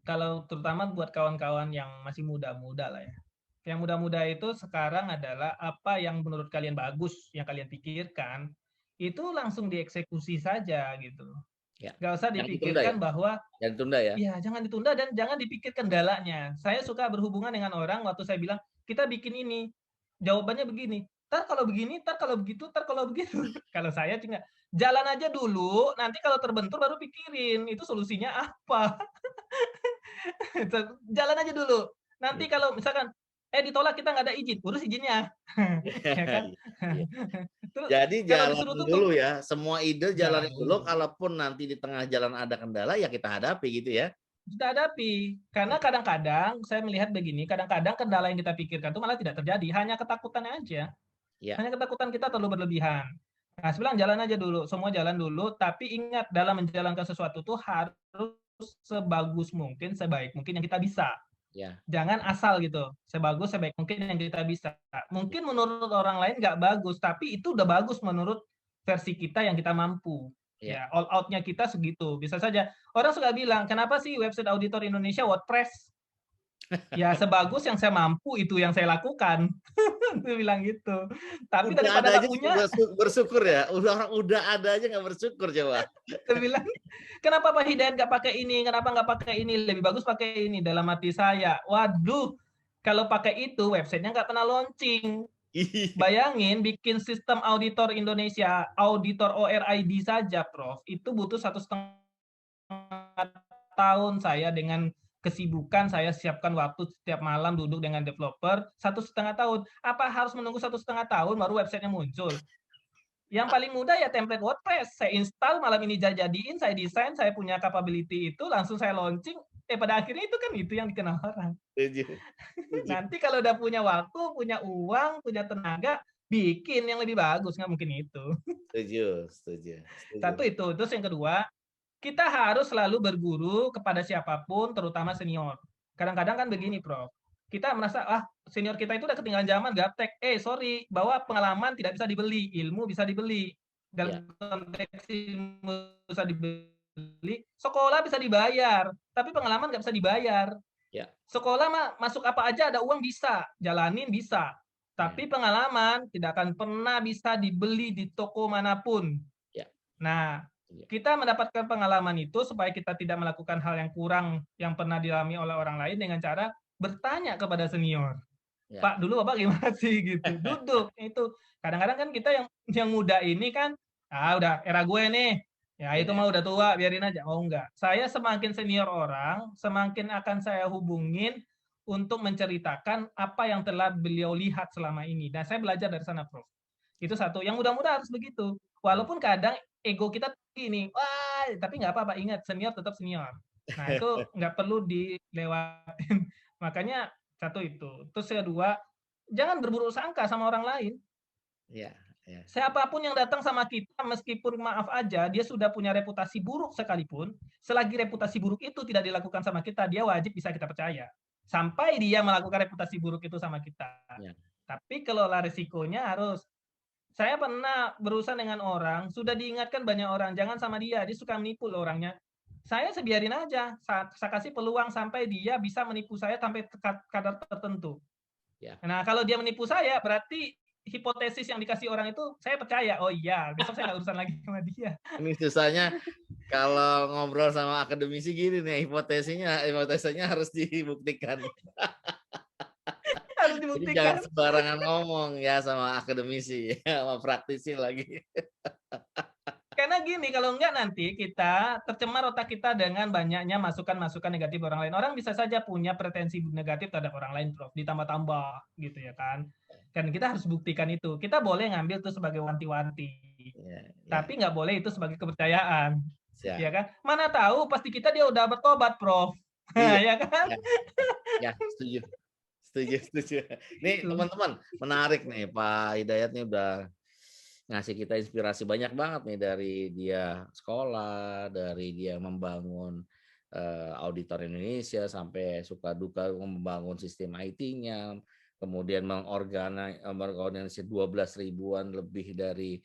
Speaker 2: kalau terutama buat kawan-kawan yang masih muda-muda lah ya. Yang muda-muda itu sekarang adalah apa yang menurut kalian bagus, yang kalian pikirkan, itu langsung dieksekusi saja gitu.
Speaker 1: Ya.
Speaker 2: Nggak usah
Speaker 1: Yang ditunda ya?
Speaker 2: dipikirkan bahwa,
Speaker 1: Yang ditunda ya?
Speaker 2: ya jangan ditunda dan jangan dipikir kendalanya. Saya suka berhubungan dengan orang waktu saya bilang, kita bikin ini. Jawabannya begini, ntar kalau begini, ntar kalau begitu, ntar kalau begitu. Kalau saya cuma, jalan aja dulu, nanti kalau terbentur baru pikirin, itu solusinya apa. Jalan aja dulu. Nanti
Speaker 1: Iya.
Speaker 2: kalau misalkan ditolak kita nggak ada izin, urus izinnya. Ya kan?
Speaker 1: Iya.
Speaker 2: Terus
Speaker 1: Jadi
Speaker 2: kalau disuruh
Speaker 1: jalanin
Speaker 2: tutup,
Speaker 1: dulu ya, semua ide
Speaker 2: jalan
Speaker 1: jalanin dulu.
Speaker 2: dulu.
Speaker 1: Kalaupun nanti di tengah jalan ada kendala, ya kita hadapi gitu ya.
Speaker 2: Kita hadapi. Karena kadang-kadang saya melihat begini, kadang-kadang kendala yang kita pikirkan itu malah tidak terjadi, hanya ketakutan aja.
Speaker 1: Ya,
Speaker 2: Hanya ketakutan kita terlalu berlebihan. Nah, saya bilang jalan aja dulu, semua jalan dulu, tapi ingat dalam menjalankan sesuatu itu harus sebagus mungkin, sebaik mungkin yang kita bisa.
Speaker 1: ya,
Speaker 2: Jangan asal gitu, sebagus sebaik mungkin yang kita bisa. Mungkin menurut orang lain nggak bagus, tapi itu udah bagus menurut versi kita yang kita mampu.
Speaker 1: ya.
Speaker 2: Ya, all out-nya kita segitu. Bisa saja. Orang suka bilang, kenapa sih website auditor Indonesia WordPress? Ya, sebagus yang saya mampu itu yang saya lakukan. Dia bilang gitu. Tapi
Speaker 1: Udah ada
Speaker 2: daripada
Speaker 1: aja
Speaker 2: nggak
Speaker 1: nggak
Speaker 2: punya,
Speaker 1: bersyukur ya. Udah ada aja nggak bersyukur coba.
Speaker 2: dia bilang, kenapa Pak Hidayat nggak pakai ini? Kenapa nggak pakai ini? Lebih bagus pakai ini. Dalam hati saya, waduh, kalau pakai itu websitenya nggak pernah launching. Bayangin bikin sistem auditor Indonesia, auditor ORID saja, Prof. Itu butuh 1,5 tahun saya dengan kesibukan saya siapkan waktu setiap malam duduk dengan developer 1,5 tahun. Apa harus menunggu 1,5 tahun baru websitenya muncul? Yang paling mudah ya template WordPress. Saya install malam ini jadiin, saya desain, saya punya capability itu, langsung saya launching. Pada akhirnya itu kan itu yang dikenal orang.
Speaker 1: Setuju. Setuju.
Speaker 2: Nanti kalau udah punya waktu, punya uang, punya tenaga, bikin yang lebih bagus, nggak mungkin itu.
Speaker 1: Setuju. Setuju. Setuju.
Speaker 2: Satu itu. Terus yang kedua, kita harus selalu berguru kepada siapapun, terutama senior. Kadang-kadang kan begini, Prof. Kita merasa, senior kita itu udah ketinggalan zaman, gaptek. Sorry, bahwa pengalaman tidak bisa dibeli, ilmu bisa dibeli.
Speaker 1: Ya,
Speaker 2: Dalam konteks ilmu bisa dibeli, sekolah bisa dibayar, tapi pengalaman nggak bisa dibayar.
Speaker 1: ya,
Speaker 2: Sekolah mah masuk apa aja ada uang bisa, jalanin bisa.
Speaker 1: ya,
Speaker 2: Tapi pengalaman tidak akan pernah bisa dibeli di toko manapun.
Speaker 1: ya,
Speaker 2: Nah,
Speaker 1: ya,
Speaker 2: kita mendapatkan pengalaman itu supaya kita tidak melakukan hal yang kurang yang pernah dialami oleh orang lain dengan cara bertanya kepada senior.
Speaker 1: ya.
Speaker 2: Pak, dulu Bapak gimana sih gitu. Duduk itu. Kadang-kadang kan kita yang muda ini kan udah era gue nih. Ya itu
Speaker 1: Ya.
Speaker 2: mah udah tua, biarin aja. Oh enggak. Saya semakin senior orang, semakin akan saya hubungin untuk menceritakan apa yang telah beliau lihat selama ini. Dan saya belajar dari sana, Prof. Itu satu. Yang muda-muda harus begitu. Walaupun kadang ego kita gini, wah, tapi nggak apa-apa. Ingat, senior tetap senior. Nah, itu nggak perlu dilewatin. Makanya satu itu. Terus kedua, jangan berburuk sangka sama orang lain.
Speaker 1: Ya, ya.
Speaker 2: Siapapun yang datang sama kita, meskipun maaf aja, dia sudah punya reputasi buruk sekalipun, selagi reputasi buruk itu tidak dilakukan sama kita, dia wajib bisa kita percaya. Sampai dia melakukan reputasi buruk itu sama kita.
Speaker 1: Ya.
Speaker 2: Tapi kelola risikonya harus. Saya pernah berurusan dengan orang, sudah diingatkan banyak orang, jangan sama dia suka menipu loh orangnya. Saya sebiarin aja, saya kasih peluang sampai dia bisa menipu saya sampai kadar tertentu.
Speaker 1: Ya.
Speaker 2: Nah, kalau dia menipu saya, berarti hipotesis yang dikasih orang itu saya percaya. Oh iya, besok saya nggak urusan lagi sama dia.
Speaker 1: Ini susahnya kalau ngobrol sama akademisi gini nih, hipotesanya harus dibuktikan.
Speaker 2: Harus
Speaker 1: Jadi jangan
Speaker 2: dibuktikan.
Speaker 1: sembarangan ngomong ya sama akademisi, sama praktisi lagi.
Speaker 2: Karena gini, kalau enggak nanti kita tercemar otak kita dengan banyaknya masukan-masukan negatif orang lain. Orang bisa saja punya pretensi negatif terhadap orang lain, Prof. Ditambah-tambah gitu ya kan. Dan kita harus buktikan itu. Kita boleh ngambil itu sebagai wanti-wanti.
Speaker 1: Ya, ya,
Speaker 2: Tapi nggak boleh itu sebagai kepercayaan. Ya
Speaker 1: siap.
Speaker 2: kan? Mana tahu pasti kita dia udah bertobat, Prof.
Speaker 1: Iya,
Speaker 2: Ya kan?
Speaker 1: ya, ya, setuju. Setuju, setuju. Nih
Speaker 2: Itu.
Speaker 1: teman-teman, menarik nih Pak Hidayat nih udah ngasih kita inspirasi banyak banget nih dari dia sekolah, dari dia membangun auditor Indonesia sampai suka duka membangun sistem IT-nya, kemudian mengorganisasi 12 ribuan lebih dari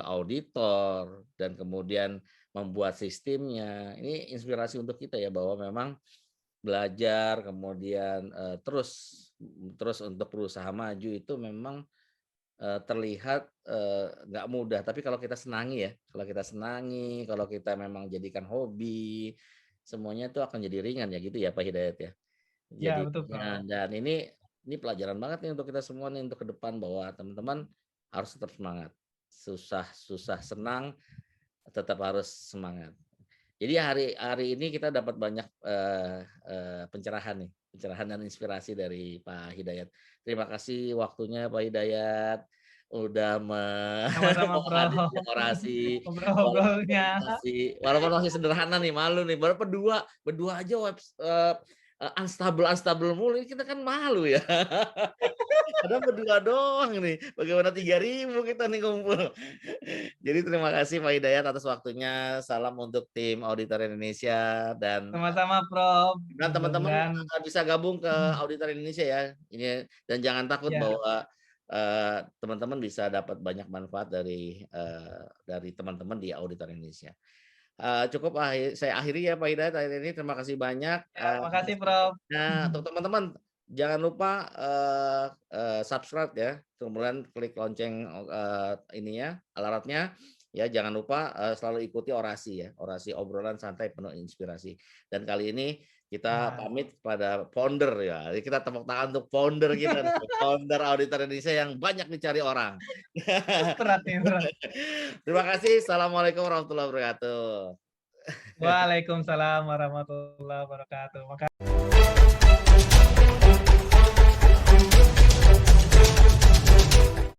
Speaker 1: auditor dan kemudian membuat sistemnya. Ini inspirasi untuk kita ya bahwa memang belajar, kemudian terus untuk berusaha maju itu memang terlihat nggak mudah. Tapi kalau kita senangi ya, kalau kita memang jadikan hobi, semuanya itu akan jadi ringan ya gitu ya Pak Hidayat ya.
Speaker 2: Ya, betul,
Speaker 1: Jadinya
Speaker 2: Prof.
Speaker 1: dan ini pelajaran banget nih untuk kita semua nih untuk ke depan bahwa teman-teman harus tetap semangat. Susah senang tetap harus semangat. Jadi hari ini kita dapat banyak pencerahan dan inspirasi dari Pak Hidayat. Terima kasih waktunya Pak Hidayat udah
Speaker 2: Sama-sama, Prof.
Speaker 1: menghadirkan orasi
Speaker 2: Ngobrol-ngobrolnya.
Speaker 1: walaupun masih sederhana nih, malu nih baru berdua aja unstable mulu, ini kita kan malu ya. Padahal berdua doang nih, bagaimana 3.000 kita nih kumpul. Jadi terima kasih Pak Hidayat atas waktunya. Salam untuk tim Auditor Indonesia
Speaker 2: Sama-sama, Prof.
Speaker 1: dan teman-teman
Speaker 2: Mudah-mudahan
Speaker 1: bisa gabung ke Auditor Indonesia ya. Ini dan jangan takut
Speaker 2: ya,
Speaker 1: bahwa teman-teman bisa dapat banyak manfaat dari teman-teman di Auditor Indonesia. Cukup saya akhiri ya Pak Hidayat hari ini. Terima kasih banyak.
Speaker 2: ya, makasih, Prof.
Speaker 1: Nah, untuk teman-teman jangan lupa subscribe ya, kemudian klik lonceng ininya, alarmnya ya. Jangan lupa selalu ikuti orasi obrolan santai penuh inspirasi. Dan kali ini kita
Speaker 2: Ya.
Speaker 1: pamit kepada founder ya. Jadi kita tepuk tangan untuk founder kita, founder Auditor Indonesia yang banyak dicari orang.
Speaker 2: Berat nih, berat.
Speaker 1: Terima kasih. Assalamualaikum warahmatullahi wabarakatuh.
Speaker 2: Waalaikumsalam warahmatullahi wabarakatuh.